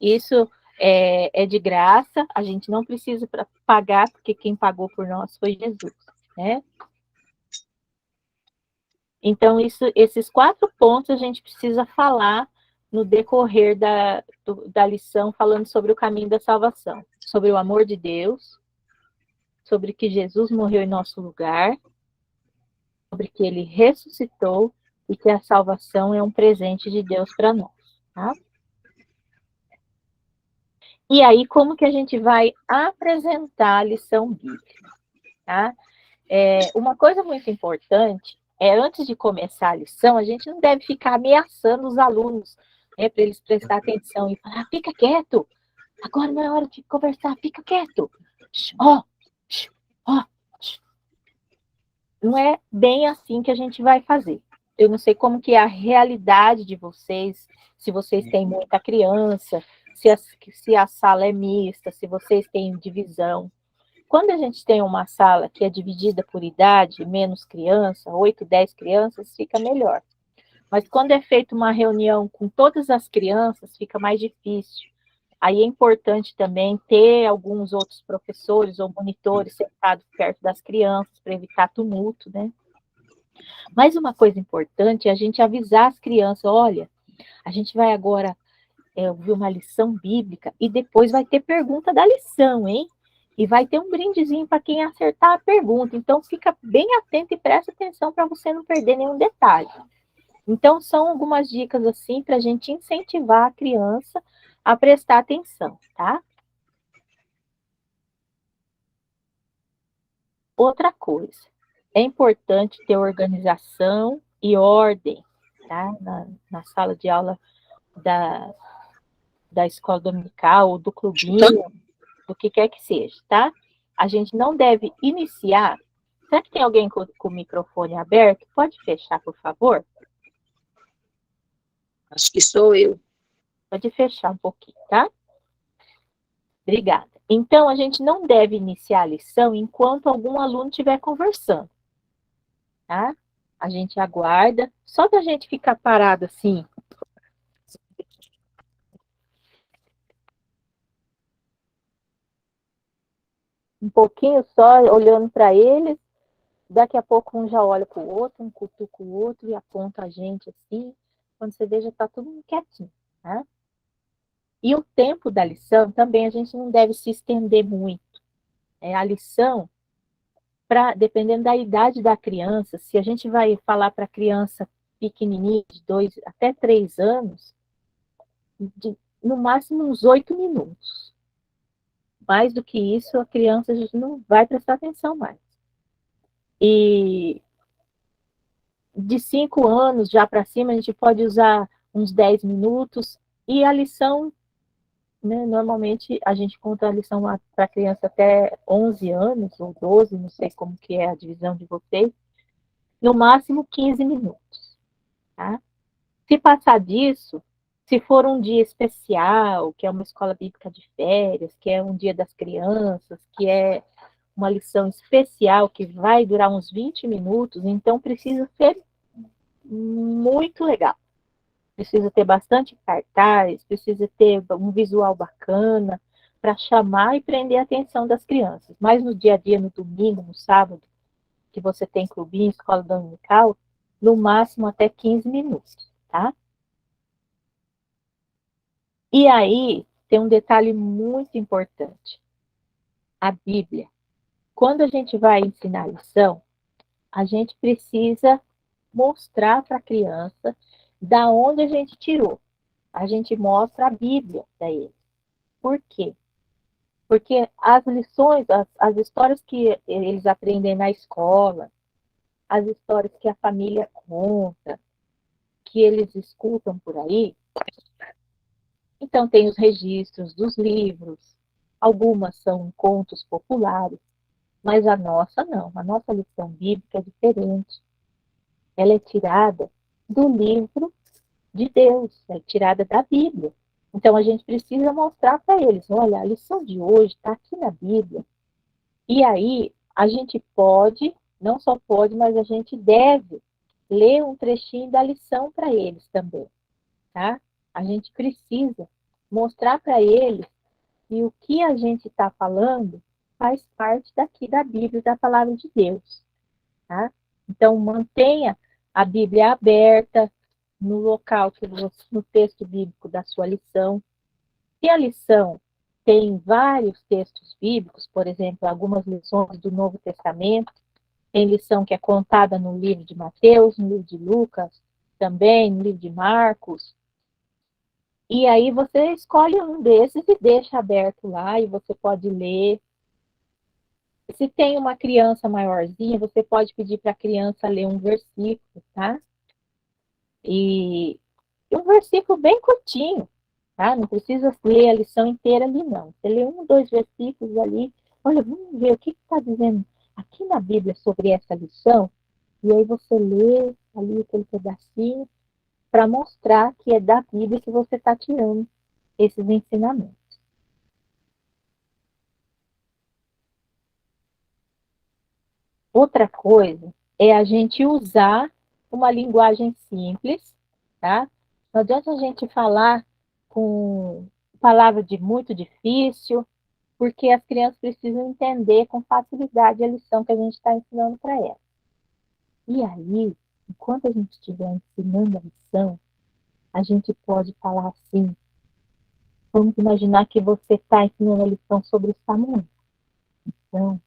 Isso é de graça, a gente não precisa pagar, porque quem pagou por nós foi Jesus, né? Então, esses 4 pontos a gente precisa falar no decorrer da lição, falando sobre o caminho da salvação, sobre o amor de Deus, sobre que Jesus morreu em nosso lugar, sobre que ele ressuscitou e que a salvação é um presente de Deus para nós, tá? E aí, como que a gente vai apresentar a lição bíblica, tá? Uma coisa muito importante antes de começar a lição, a gente não deve ficar ameaçando os alunos, né, para eles prestar atenção e falar, fica quieto, agora não é hora de conversar, fica quieto. Ó. Não é bem assim que a gente vai fazer. Eu não sei como que é a realidade de vocês, se vocês têm muita criança, se a sala é mista, se vocês têm divisão. Quando a gente tem uma sala que é dividida por idade, menos criança, 8, 10 crianças, fica melhor. Mas quando é feita uma reunião com todas as crianças, fica mais difícil. Aí é importante também ter alguns outros professores ou monitores sentados perto das crianças para evitar tumulto, né? Mas uma coisa importante é a gente avisar as crianças, olha, a gente vai agora ouvir uma lição bíblica e depois vai ter pergunta da lição, hein? E vai ter um brindezinho para quem acertar a pergunta. Então, fica bem atento e presta atenção para você não perder nenhum detalhe. Então, são algumas dicas assim para a gente incentivar a criança a prestar atenção, tá? Outra coisa, é importante ter organização e ordem, tá? Na sala de aula da escola dominical ou do clubinho, do que quer que seja, tá? A gente não deve iniciar. Será que tem alguém com o microfone aberto? Pode fechar, por favor? Acho que sou eu. Pode fechar um pouquinho, tá? Obrigada. Então, a gente não deve iniciar a lição enquanto algum aluno estiver conversando, tá? A gente aguarda, só da gente ficar parado assim, um pouquinho só, olhando para eles, daqui a pouco um já olha para o outro, um cutuca o outro e aponta a gente assim, quando você vê já está todo mundo quietinho, tá? E o tempo da lição também a gente não deve se estender muito. A lição, dependendo da idade da criança, se a gente vai falar para a criança pequenininha, de 2 até 3 anos, no máximo uns 8 minutos. Mais do que isso, a criança a gente não vai prestar atenção mais. E de 5 anos já para cima, a gente pode usar uns 10 minutos. E a lição, né, normalmente a gente conta a lição para criança até 11 anos, ou 12, não sei como que é a divisão de vocês. No máximo 15 minutos. Tá? Se passar disso, se for um dia especial, que é uma escola bíblica de férias, que é um dia das crianças, que é uma lição especial que vai durar uns 20 minutos, então precisa ser muito legal. Precisa ter bastante cartaz, precisa ter um visual bacana para chamar e prender a atenção das crianças. Mas no dia a dia, no domingo, no sábado, que você tem clubinho, escola dominical, no máximo até 15 minutos, tá? E aí, tem um detalhe muito importante. A Bíblia. Quando a gente vai ensinar a lição, a gente precisa mostrar para a criança da onde a gente tirou. A gente mostra a Bíblia para ele. Por quê? Porque as lições, as histórias que eles aprendem na escola, as histórias que a família conta, que eles escutam por aí, Então, tem os registros dos livros, algumas são contos populares, mas a nossa não. A nossa lição bíblica é diferente. Ela é tirada do livro de Deus, é tirada da Bíblia. Então, a gente precisa mostrar para eles, olha, a lição de hoje está aqui na Bíblia. E aí, a gente pode, não só pode, mas a gente deve ler um trechinho da lição para eles também, tá? A gente precisa mostrar para eles que o que a gente está falando faz parte daqui da Bíblia, da palavra de Deus, tá? Então, mantenha a Bíblia aberta no local, no texto bíblico da sua lição. Se a lição tem vários textos bíblicos, por exemplo, algumas lições do Novo Testamento, tem lição que é contada no livro de Mateus, no livro de Lucas, também no livro de Marcos. E aí você escolhe um desses e deixa aberto lá, e você pode ler. Se tem uma criança maiorzinha, você pode pedir para a criança ler um versículo, tá? E um versículo bem curtinho, tá? Não precisa ler a lição inteira ali, não. Você lê 1, 2 versículos ali, olha, vamos ver o que está dizendo aqui na Bíblia sobre essa lição, e aí você lê ali aquele pedacinho para mostrar que é da Bíblia que você está tirando esses ensinamentos. Outra coisa é a gente usar uma linguagem simples, tá? Não adianta a gente falar com palavra de muito difícil, porque as crianças precisam entender com facilidade a lição que a gente está ensinando para elas. E aí, enquanto a gente estiver ensinando a lição, a gente pode falar assim, vamos imaginar que você está ensinando a lição sobre Samuel. Então,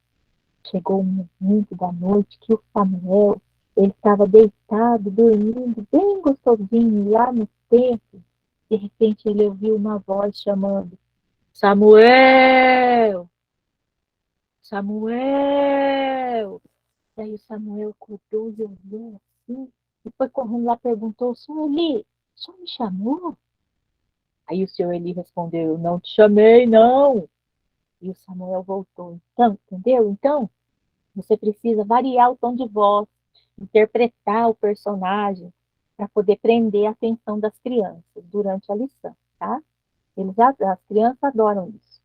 chegou um momento da noite que o Samuel, ele estava deitado, dormindo, bem gostosinho, lá no templo. De repente, ele ouviu uma voz chamando, Samuel! Samuel! E aí o Samuel acordou e olhou assim, e foi correndo lá e perguntou, senhor Eli, o senhor me chamou? Aí o senhor Eli respondeu, não te chamei, não. E o Samuel voltou, então, entendeu? Então, você precisa variar o tom de voz, interpretar o personagem para poder prender a atenção das crianças durante a lição, tá? As crianças adoram isso.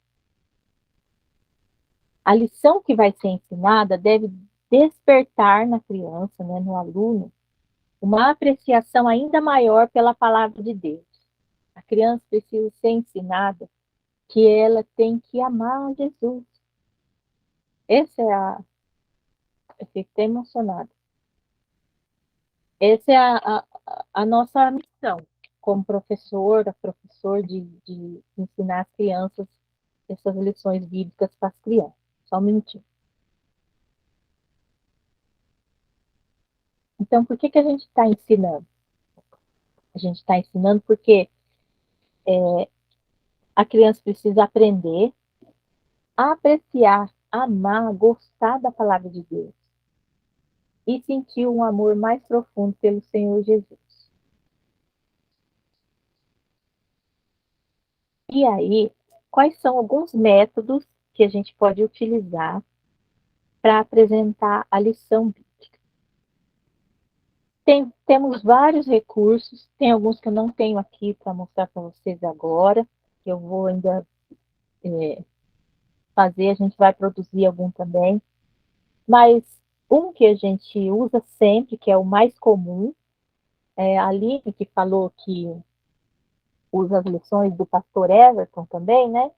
A lição que vai ser ensinada deve despertar na criança, né, no aluno, uma apreciação ainda maior pela palavra de Deus. A criança precisa ser ensinada que ela tem que amar Jesus. Essa é a... Eu fico até emocionada. Essa é a nossa missão como professor de ensinar as crianças essas lições bíblicas para as crianças. Só um minutinho. Então, por que a gente está ensinando? A gente está ensinando porque a criança precisa aprender a apreciar, amar, gostar da palavra de Deus e sentir um amor mais profundo pelo Senhor Jesus. E aí, quais são alguns métodos que a gente pode utilizar para apresentar a lição bíblica? Temos vários recursos, tem alguns que eu não tenho aqui para mostrar para vocês agora, que eu vou ainda fazer, a gente vai produzir algum também, mas um que a gente usa sempre, que é o mais comum, é a Aline que falou que usa as lições do pastor Everton também, né?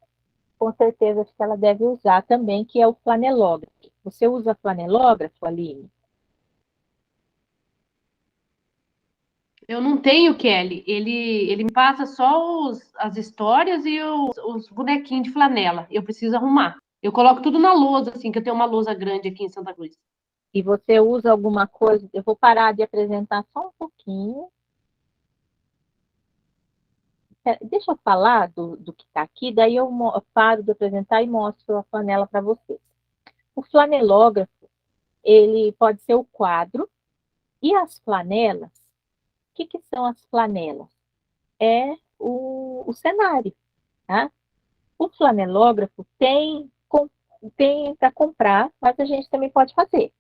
Com certeza acho que ela deve usar também, que é o flanelógrafo. Você usa flanelógrafo, Aline? Eu não tenho, Kelly. Ele me passa só as histórias e os bonequinhos de flanela. Eu preciso arrumar. Eu coloco tudo na lousa, assim, que eu tenho uma lousa grande aqui em Santa Cruz. E você usa alguma coisa? Eu vou parar de apresentar só um pouquinho. Deixa eu falar do que está aqui, daí eu paro de apresentar e mostro a flanela para vocês. O flanelógrafo, ele pode ser o quadro, e as flanelas, o que são as flanelas? É o cenário, tá? O flanelógrafo tem para comprar, mas a gente também pode fazer,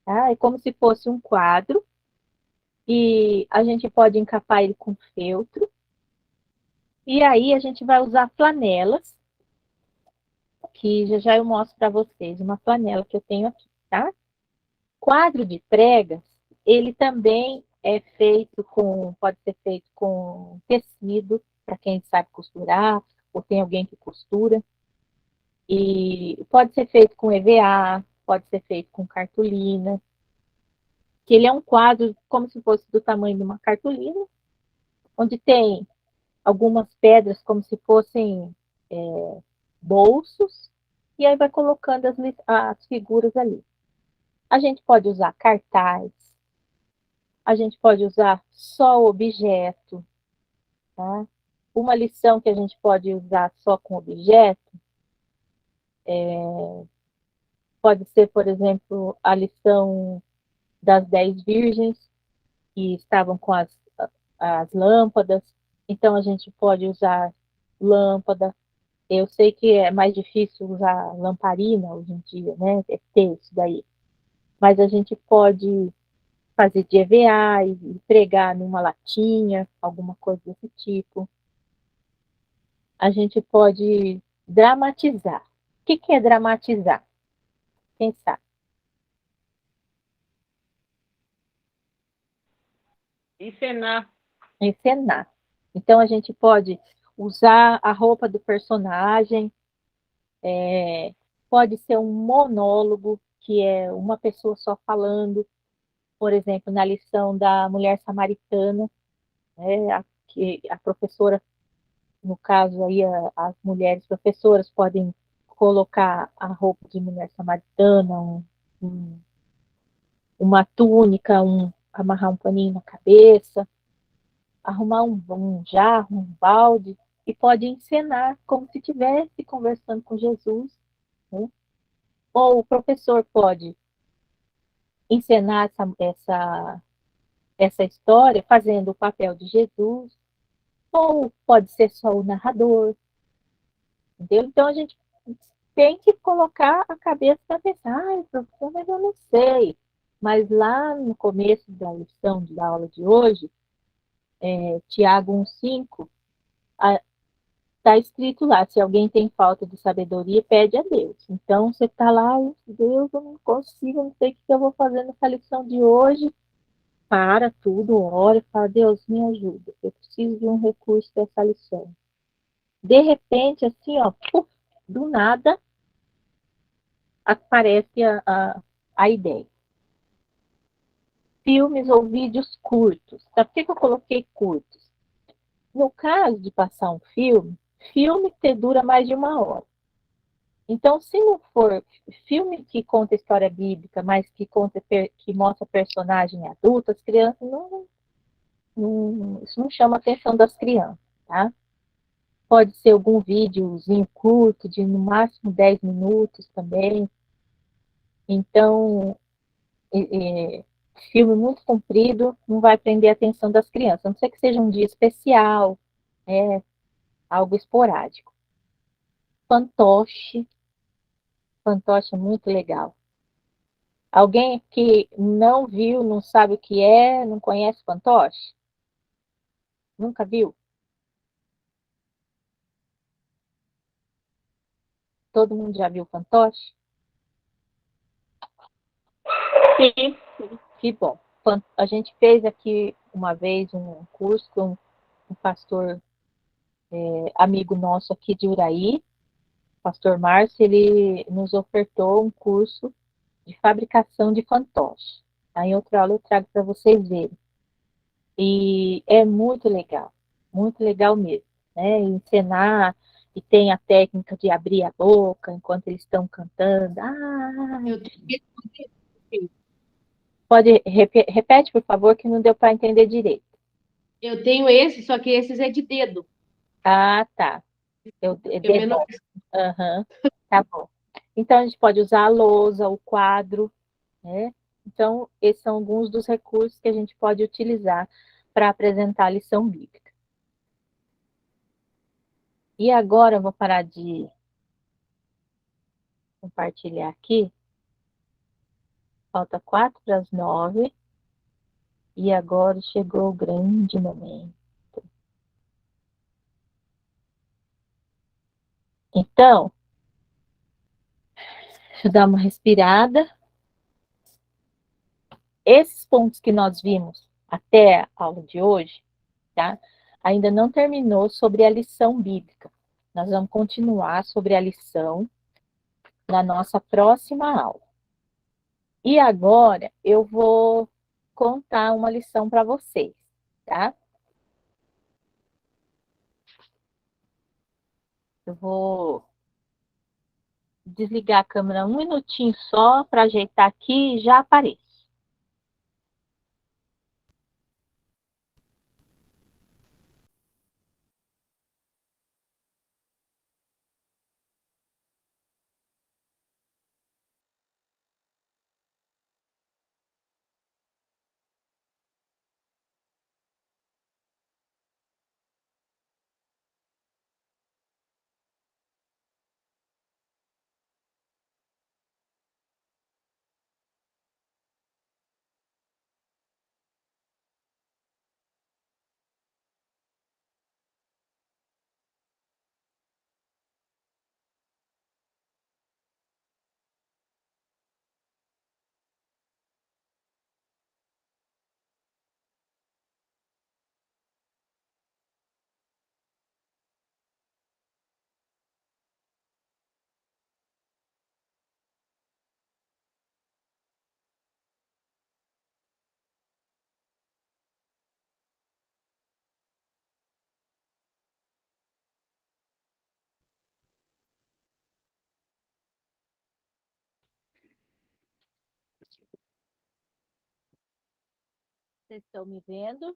tá? É como se fosse um quadro e a gente pode encapar ele com feltro. E aí a gente vai usar flanelas, que já eu mostro para vocês, uma flanela que eu tenho aqui, tá? Quadro de pregas, ele também pode ser feito com tecido, para quem sabe costurar, ou tem alguém que costura. E pode ser feito com EVA, pode ser feito com cartolina, que ele é um quadro como se fosse do tamanho de uma cartolina, onde tem algumas pedras como se fossem bolsos, e aí vai colocando as figuras ali. A gente pode usar cartaz, a gente pode usar só o objeto, tá? Uma lição que a gente pode usar só com objeto pode ser, por exemplo, a lição das 10 virgens, que estavam com as lâmpadas. Então, a gente pode usar lâmpada. Eu sei que é mais difícil usar lamparina hoje em dia, né? É ter isso daí. Mas a gente pode fazer de EVA e pregar numa latinha, alguma coisa desse tipo. A gente pode dramatizar. O que é dramatizar? Quem sabe? Encenar. Encenar. Então, a gente pode usar a roupa do personagem, pode ser um monólogo, que é uma pessoa só falando, por exemplo, na lição da mulher samaritana, né, que a professora, no caso aí, as mulheres professoras podem colocar a roupa de mulher samaritana, um, uma túnica, amarrar um paninho na cabeça, arrumar um jarro, um balde, e pode encenar como se estivesse conversando com Jesus, né? Ou o professor pode encenar essa história fazendo o papel de Jesus, ou pode ser só o narrador, entendeu? Então a gente tem que colocar a cabeça para pensar, professor, mas eu não sei. Mas lá no começo da lição, da aula de hoje, Tiago 1,5, está escrito lá, se alguém tem falta de sabedoria, pede a Deus. Então, você está lá, Deus, eu não consigo, não sei o que eu vou fazer nessa lição de hoje. Para tudo, ora, fala, Deus, me ajuda, eu preciso de um recurso dessa lição. De repente, assim, ó, puf, do nada, aparece a ideia. Filmes ou vídeos curtos. Sabe por que eu coloquei curtos? No caso de passar um filme que dura mais de 1 hora. Então, se não for filme que conta história bíblica, mas que mostra personagem adulto, as crianças isso não chama a atenção das crianças, tá? Pode ser algum videozinho curto, de no máximo 10 minutos também. Então, filme muito comprido não vai prender a atenção das crianças, a não ser que seja um dia especial, algo esporádico. Fantoche. Fantoche é muito legal. Alguém que não viu, não sabe o que é, não conhece fantoche? Nunca viu? Todo mundo já viu fantoche? Sim. Que bom. A gente fez aqui uma vez um curso com um pastor amigo nosso aqui de Uraí, pastor Márcio, ele nos ofertou um curso de fabricação de fantoche. Aí em outra aula eu trago para vocês verem. E é muito legal mesmo, né? Encenar, e tem a técnica de abrir a boca enquanto eles estão cantando. Pode, repete, por favor, que não deu para entender direito. Eu tenho esse, só que esses é de dedo. Ah, tá. Menor. Uhum, tá bom. Então, a gente pode usar a lousa, o quadro, né? Então, esses são alguns dos recursos que a gente pode utilizar para apresentar a lição bíblica. E agora eu vou parar de compartilhar aqui. Falta 4 para as 9. E agora chegou o grande momento. Então, deixa eu dar uma respirada. Esses pontos que nós vimos até a aula de hoje, tá? Ainda não terminou sobre a lição bíblica. Nós vamos continuar sobre a lição na nossa próxima aula. E agora eu vou contar uma lição para vocês, tá? Eu vou desligar a câmera um minutinho só para ajeitar aqui e já apareço. Vocês estão me vendo?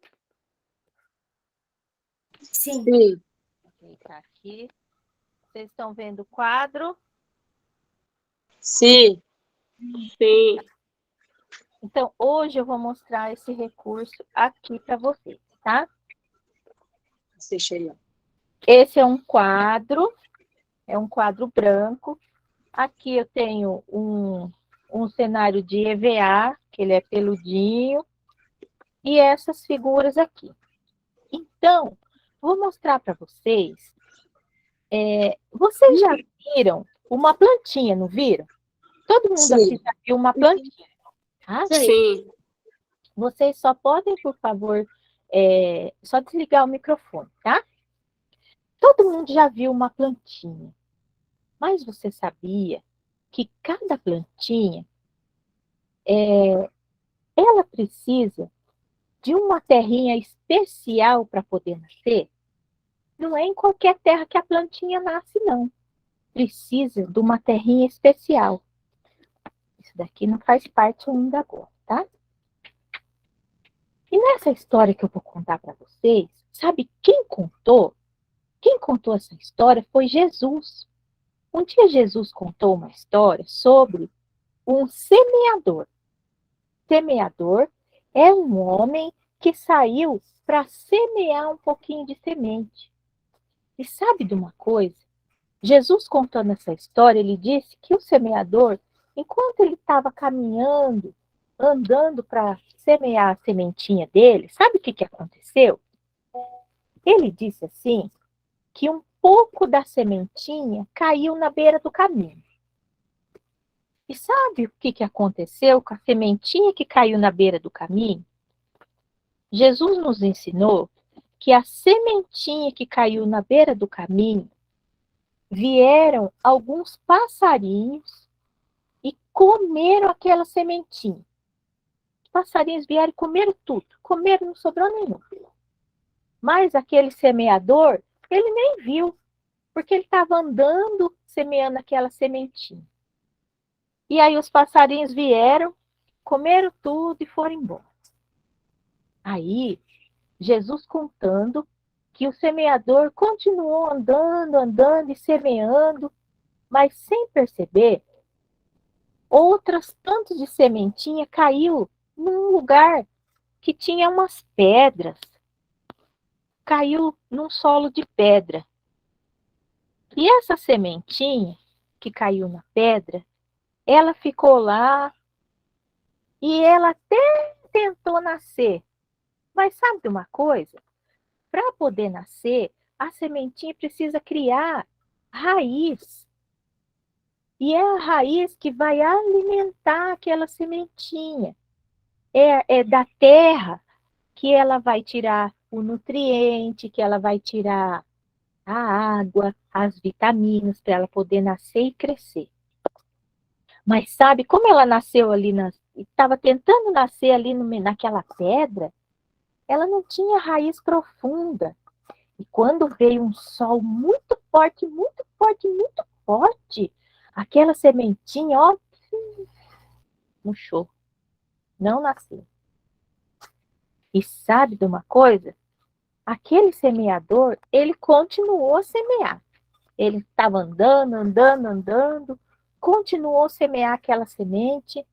Sim. Sim. Vou clicar aqui. Vocês estão vendo o quadro? Sim. Sim. Então, hoje eu vou mostrar esse recurso aqui para vocês, tá? Assiste aí, ó. Esse é um quadro branco. Aqui eu tenho um cenário de EVA, que ele é peludinho, e essas figuras aqui. Então, vou mostrar para vocês. Vocês já viram uma plantinha, não viram? Todo mundo Sim. aqui já viu uma plantinha, tá? Sim. Vocês só podem, por favor, só desligar o microfone, tá? Todo mundo já viu uma plantinha. Mas você sabia que cada plantinha, ela precisa de uma terrinha especial para poder nascer? Não é em qualquer terra que a plantinha nasce, não. Precisa de uma terrinha especial. Isso daqui não faz parte ainda agora, tá? E nessa história que eu vou contar para vocês, sabe quem contou? Quem contou essa história foi Jesus. Um dia Jesus contou uma história sobre um semeador. Semeador é um homem que saiu para semear um pouquinho de semente. E sabe de uma coisa? Jesus contando essa história, ele disse que o semeador, enquanto ele estava caminhando, andando para semear a sementinha dele, sabe o que aconteceu? Ele disse assim, que um pouco da sementinha caiu na beira do caminho. E sabe o que aconteceu com a sementinha que caiu na beira do caminho? Jesus nos ensinou que a sementinha que caiu na beira do caminho, vieram alguns passarinhos e comeram aquela sementinha. Os passarinhos vieram e comeram tudo. Comeram, não sobrou nenhum. Mas aquele semeador, ele nem viu, porque ele estava andando, semeando aquela sementinha. E aí os passarinhos vieram, comeram tudo e foram embora. Aí, Jesus contando que o semeador continuou andando e semeando, mas sem perceber, outras tantas de sementinha caiu num lugar que tinha umas pedras. Caiu num solo de pedra. E essa sementinha que caiu na pedra, ela ficou lá e ela até tentou nascer. Mas sabe de uma coisa? Para poder nascer, a sementinha precisa criar raiz. E é a raiz que vai alimentar aquela sementinha. É da terra que ela vai tirar o nutriente, que ela vai tirar a água, as vitaminas, para ela poder nascer e crescer. Mas sabe, como ela nasceu ali, estava tentando nascer ali naquela pedra, ela não tinha raiz profunda. E quando veio um sol muito forte, muito forte, muito forte, aquela sementinha, ó, murchou, não nasceu. E sabe de uma coisa? Aquele semeador, ele continuou a semear. Ele estava andando, continuou a semear aquela semente,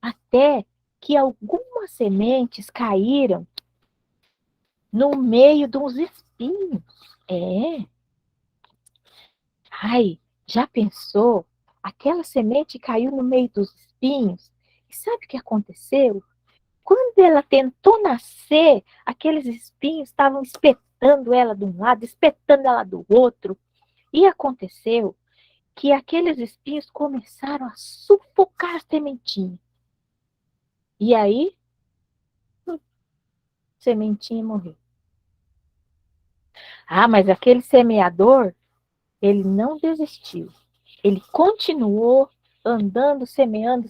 até que algumas sementes caíram no meio de uns espinhos. Ai, já pensou? Aquela semente caiu no meio dos espinhos. E sabe o que aconteceu? Quando ela tentou nascer, aqueles espinhos estavam espetando ela de um lado, espetando ela do outro. E aconteceu que aqueles espinhos começaram a sufocar a sementinha. E aí, a sementinha morreu. Ah, mas aquele semeador, ele não desistiu. Ele continuou andando, semeando.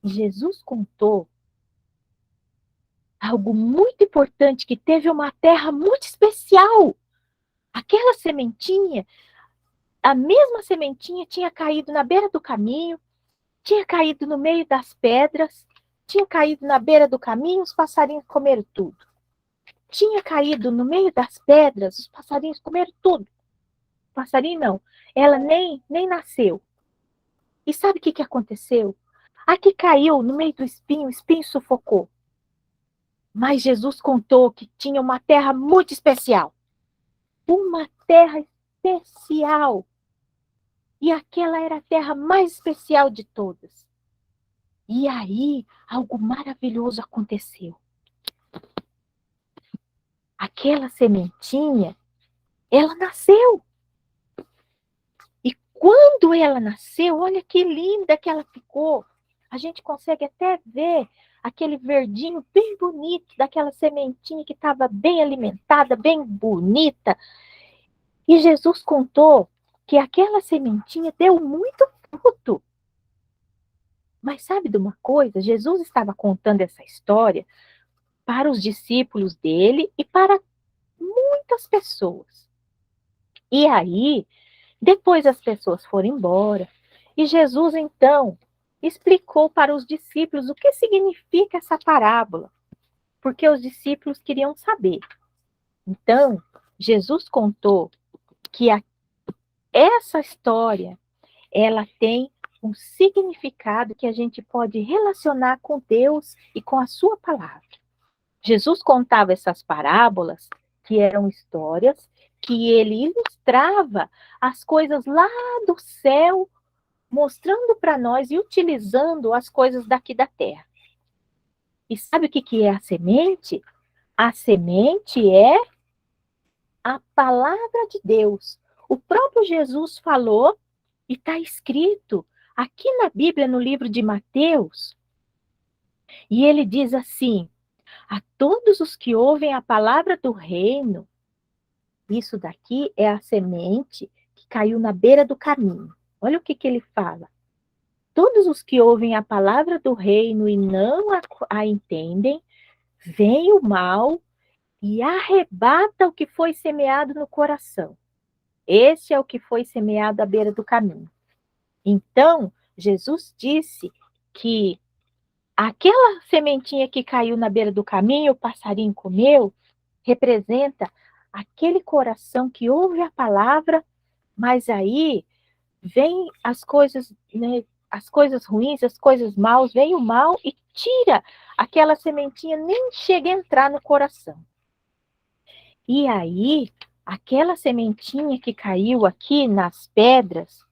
Jesus contou algo muito importante, que teve uma terra muito especial. Aquela sementinha, a mesma sementinha tinha caído na beira do caminho, tinha caído no meio das pedras, tinha caído na beira do caminho, os passarinhos comeram tudo. Tinha caído no meio das pedras, os passarinhos comeram tudo. Passarinho não, ela nem nasceu. E sabe o que aconteceu? A que caiu no meio do espinho, o espinho sufocou. Mas Jesus contou que tinha uma terra muito especial. Uma terra especial. E aquela era a terra mais especial de todas. E aí, algo maravilhoso aconteceu. Aquela sementinha, ela nasceu. E quando ela nasceu, olha que linda que ela ficou. A gente consegue até ver aquele verdinho bem bonito daquela sementinha que estava bem alimentada, bem bonita. E Jesus contou que aquela sementinha deu muito fruto. Mas sabe de uma coisa? Jesus estava contando essa história para os discípulos dele e para muitas pessoas. E aí, depois as pessoas foram embora. E Jesus, então, explicou para os discípulos o que significa essa parábola, porque os discípulos queriam saber. Então, Jesus contou que essa história, ela tem um significado que a gente pode relacionar com Deus e com a sua palavra. Jesus contava essas parábolas, que eram histórias, que ele ilustrava as coisas lá do céu, mostrando para nós e utilizando as coisas daqui da terra. E sabe o que é a semente? A semente é a palavra de Deus. O próprio Jesus falou, e está escrito aqui na Bíblia, no livro de Mateus, e ele diz assim: a todos os que ouvem a palavra do reino, isso daqui é a semente que caiu na beira do caminho. Olha o que ele fala. Todos os que ouvem a palavra do reino e não a entendem, vem o mal e arrebata o que foi semeado no coração. Esse é o que foi semeado à beira do caminho. Então, Jesus disse que aquela sementinha que caiu na beira do caminho, o passarinho comeu, representa aquele coração que ouve a palavra, mas aí vem as coisas, né, as coisas ruins, as coisas maus, vem o mal e tira aquela sementinha, nem chega a entrar no coração. E aí, aquela sementinha que caiu aqui nas pedras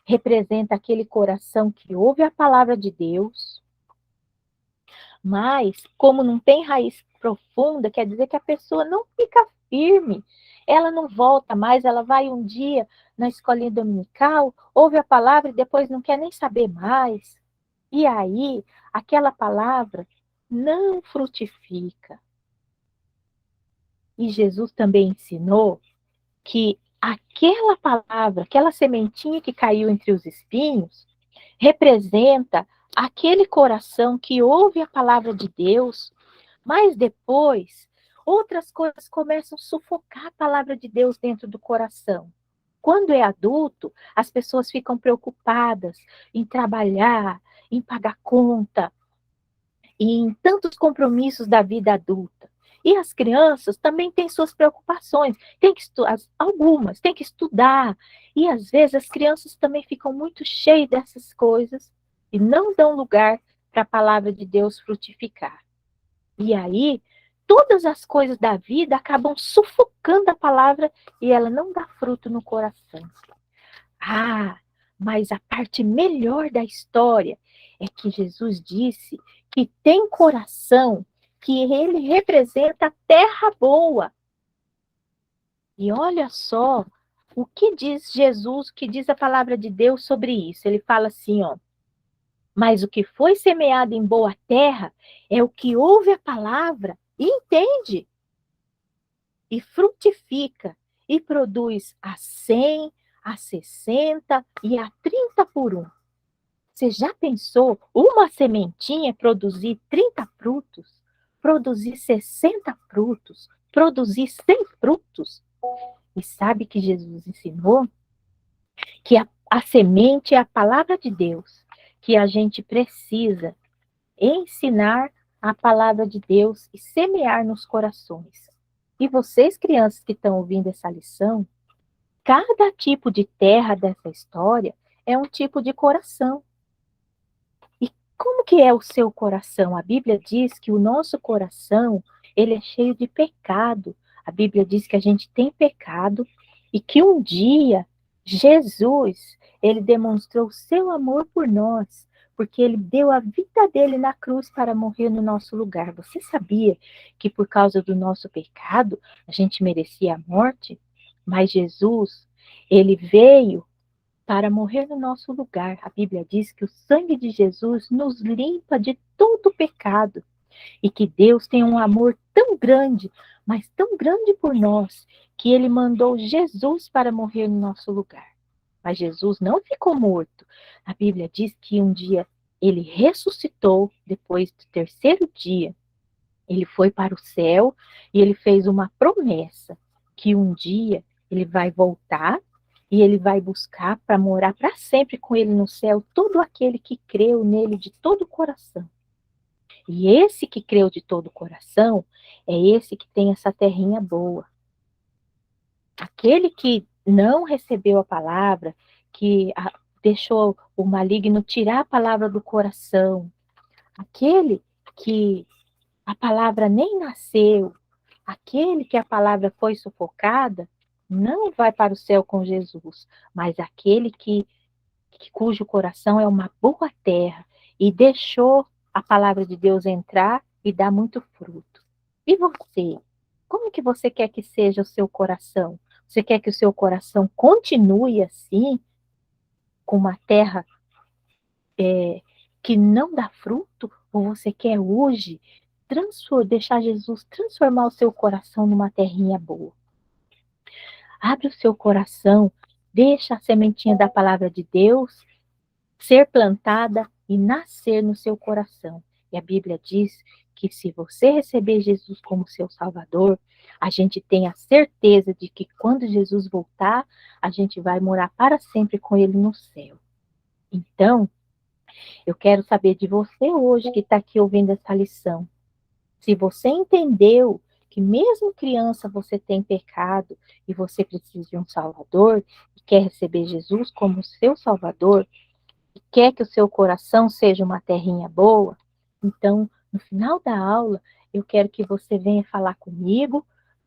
representa aquele coração que ouve a palavra de Deus, mas como não tem raiz profunda, quer dizer que a pessoa não fica firme, ela não volta mais, ela vai um dia na escolinha dominical, ouve a palavra e depois não quer nem saber mais. E aí, aquela palavra não frutifica. E Jesus também ensinou que aquela palavra, aquela sementinha que caiu entre os espinhos, representa aquele coração que ouve a palavra de Deus, mas depois outras coisas começam a sufocar a palavra de Deus dentro do coração. Quando é adulto, as pessoas ficam preocupadas em trabalhar, em pagar conta, e em tantos compromissos da vida adulta. E as crianças também têm suas preocupações, tem que algumas têm que estudar, e às vezes as crianças também ficam muito cheias dessas coisas e não dão lugar para a palavra de Deus frutificar. E aí, todas as coisas da vida acabam sufocando a palavra e ela não dá fruto no coração. Ah, mas a parte melhor da história é que Jesus disse que tem coração, que ele representa a terra boa. E olha só o que diz Jesus, o que diz a palavra de Deus sobre isso. Ele fala assim, ó: mas o que foi semeado em boa terra é o que ouve a palavra e entende, e frutifica, e produz a 100, a 60 e a 30 por um. Você já pensou uma sementinha produzir 30 frutos, produzir 60 frutos, produzir 100 frutos? E sabe que Jesus ensinou que a semente é a palavra de Deus, que a gente precisa ensinar a palavra de Deus e semear nos corações. E vocês, crianças que estão ouvindo essa lição, cada tipo de terra dessa história é um tipo de coração. E como que é o seu coração? A Bíblia diz que o nosso coração, ele é cheio de pecado. A Bíblia diz que a gente tem pecado e que um dia Jesus, ele demonstrou o seu amor por nós, porque ele deu a vida dele na cruz para morrer no nosso lugar. Você sabia que por causa do nosso pecado, a gente merecia a morte? Mas Jesus, ele veio para morrer no nosso lugar. A Bíblia diz que o sangue de Jesus nos limpa de todo pecado e que Deus tem um amor tão grande, mas tão grande por nós, que ele mandou Jesus para morrer no nosso lugar. Mas Jesus não ficou morto. A Bíblia diz que um dia ele ressuscitou, depois do terceiro dia, ele foi para o céu e ele fez uma promessa que um dia ele vai voltar e ele vai buscar para morar para sempre com ele no céu todo aquele que creu nele de todo o coração. E esse que creu de todo o coração é esse que tem essa terrinha boa. Aquele que não recebeu a palavra, que deixou o maligno tirar a palavra do coração, aquele que a palavra nem nasceu, aquele que a palavra foi sufocada, não vai para o céu com Jesus, mas aquele cujo coração é uma boa terra e deixou a palavra de Deus entrar e dar muito fruto. E você? Como que você quer que seja o seu coração? Você quer que o seu coração continue assim, com uma terra que não dá fruto? Ou você quer hoje deixar Jesus transformar o seu coração numa terrinha boa? Abre o seu coração, deixa a sementinha da palavra de Deus ser plantada e nascer no seu coração. E a Bíblia diz que se você receber Jesus como seu Salvador, a gente tem a certeza de que quando Jesus voltar, a gente vai morar para sempre com ele no céu. Então, eu quero saber de você hoje que está aqui ouvindo essa lição. Se você entendeu que mesmo criança você tem pecado e você precisa de um Salvador e quer receber Jesus como seu Salvador, e quer que o seu coração seja uma terrinha boa, então, no final da aula, eu quero que você venha falar comigo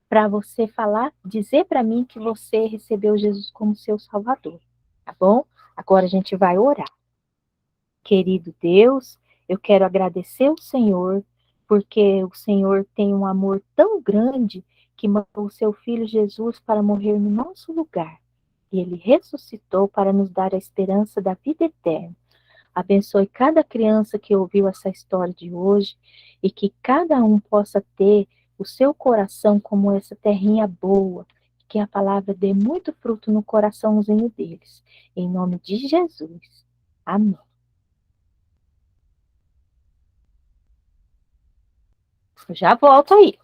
para você falar, dizer para mim que você recebeu Jesus como seu Salvador, tá bom? Agora a gente vai orar. Querido Deus, eu quero agradecer ao Senhor, porque o Senhor tem um amor tão grande que mandou o seu Filho Jesus para morrer no nosso lugar. E ele ressuscitou para nos dar a esperança da vida eterna. Abençoe cada criança que ouviu essa história de hoje e que cada um possa ter o seu coração como essa terrinha boa, que a palavra dê muito fruto no coraçãozinho deles. Em nome de Jesus. Amém. Eu já volto aí.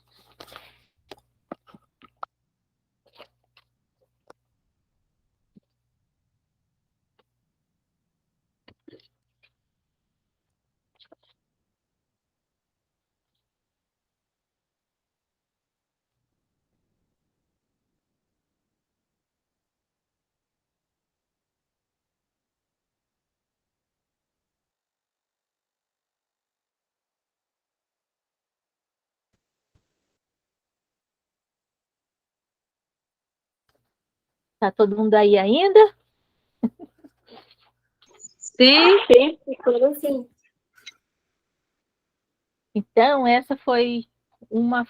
Tá todo mundo aí ainda? Sim, Sim, ficou assim. Então, essa foi uma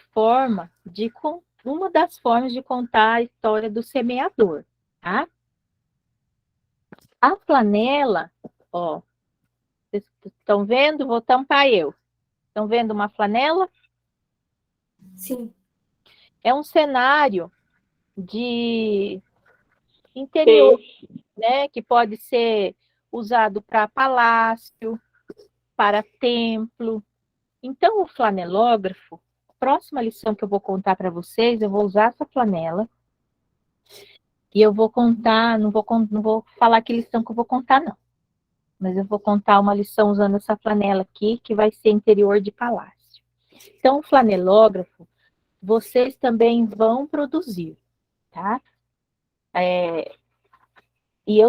das formas de contar a história do semeador, tá? A flanela, ó, vocês estão vendo? Vou tampar eu. Estão vendo uma flanela? Sim. É um cenário de interior, né? Que pode ser usado para palácio, para templo. Então, o flanelógrafo, próxima lição que eu vou contar para vocês, eu vou usar essa flanela e eu vou contar, não vou falar que lição que eu vou contar, não. Mas eu vou contar uma lição usando essa flanela aqui, que vai ser interior de palácio. Então, o flanelógrafo, vocês também vão produzir, tá? E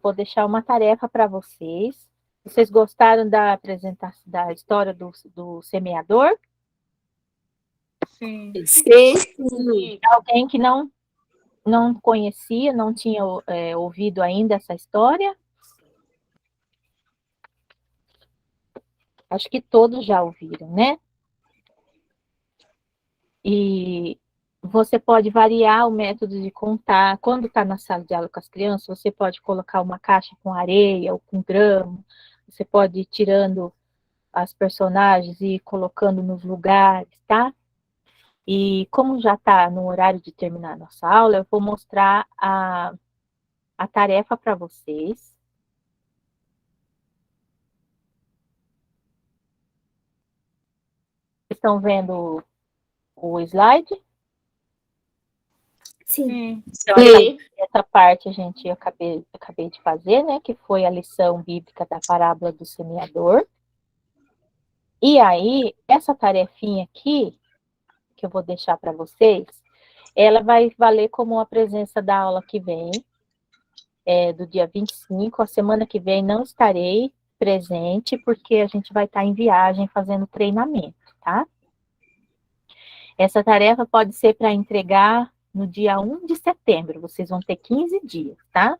vou deixar uma tarefa para vocês. Vocês gostaram da apresentação, da história do semeador? Sim. Sim. Alguém que não conhecia, não tinha ouvido ainda essa história? Acho que todos já ouviram, né? E você pode variar o método de contar. Quando está na sala de aula com as crianças, você pode colocar uma caixa com areia ou com grama. Você pode ir tirando as personagens e ir colocando nos lugares, tá? E como já está no horário de terminar a nossa aula, eu vou mostrar a tarefa para vocês. Estão vendo o slide? Sim. Então, essa parte eu acabei de fazer, né? Que foi a lição bíblica da parábola do semeador. E aí, essa tarefinha aqui, que eu vou deixar para vocês, ela vai valer como a presença da aula que vem, do dia 25. A semana que vem não estarei presente, porque a gente vai estar em viagem fazendo treinamento, tá? Essa tarefa pode ser para entregar no dia 1 de setembro. Vocês vão ter 15 dias, tá?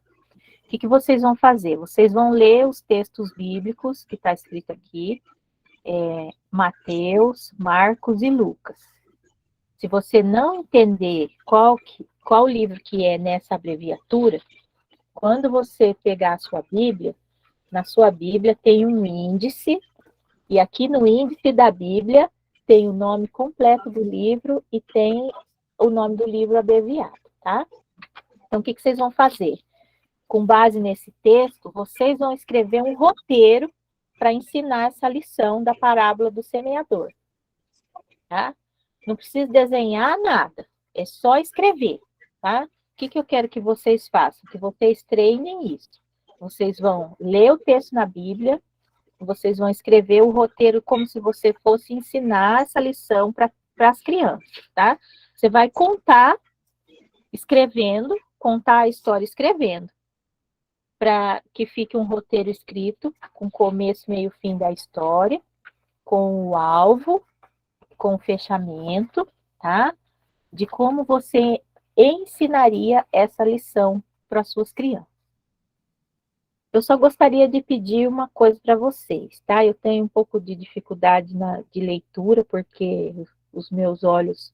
O que vocês vão fazer? Vocês vão ler os textos bíblicos que está escrito aqui, Mateus, Marcos e Lucas. Se você não entender qual livro que é nessa abreviatura, quando você pegar a sua Bíblia, na sua Bíblia tem um índice, e aqui no índice da Bíblia tem o nome completo do livro e tem o nome do livro abreviado, tá? Então, o que vocês vão fazer? Com base nesse texto, vocês vão escrever um roteiro para ensinar essa lição da parábola do semeador, tá? Não precisa desenhar nada, é só escrever, tá? O que eu quero que vocês façam? Que vocês treinem isso. Vocês vão ler o texto na Bíblia, vocês vão escrever o roteiro como se você fosse ensinar essa lição para as crianças, tá? Você vai contar escrevendo, contar a história escrevendo, para que fique um roteiro escrito, com começo, meio, fim da história, com o alvo, com o fechamento, tá? de como você ensinaria essa lição para suas crianças. Eu só gostaria de pedir uma coisa para vocês, tá? Eu tenho um pouco de dificuldade de leitura, porque os meus olhos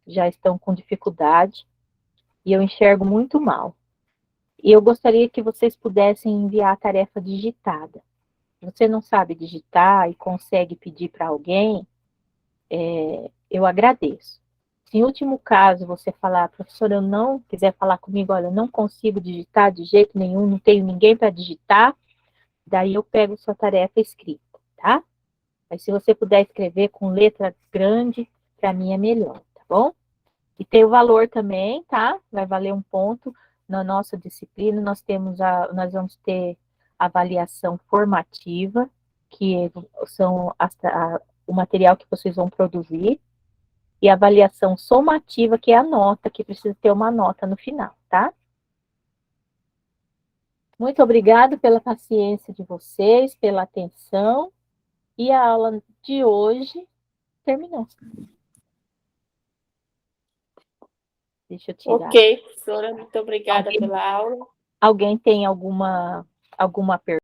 já estão com dificuldade e eu enxergo muito mal. E eu gostaria que vocês pudessem enviar a tarefa digitada. Se você não sabe digitar e consegue pedir para alguém, eu agradeço. Se em último caso você falar, professora, eu não quiser falar comigo, olha, eu não consigo digitar de jeito nenhum, não tenho ninguém para digitar, daí eu pego sua tarefa escrita, tá? Mas se você puder escrever com letra grande, para mim é melhor, tá bom? E tem o valor também, tá? Vai valer 1 ponto. Na nossa disciplina, nós vamos ter avaliação formativa, que são o material que vocês vão produzir, e avaliação somativa, que é a nota, que precisa ter uma nota no final, tá? Muito obrigada pela paciência de vocês, pela atenção, e a aula de hoje terminou. Deixa eu tirar. Ok, professora, muito obrigada pela aula. Alguém tem alguma pergunta?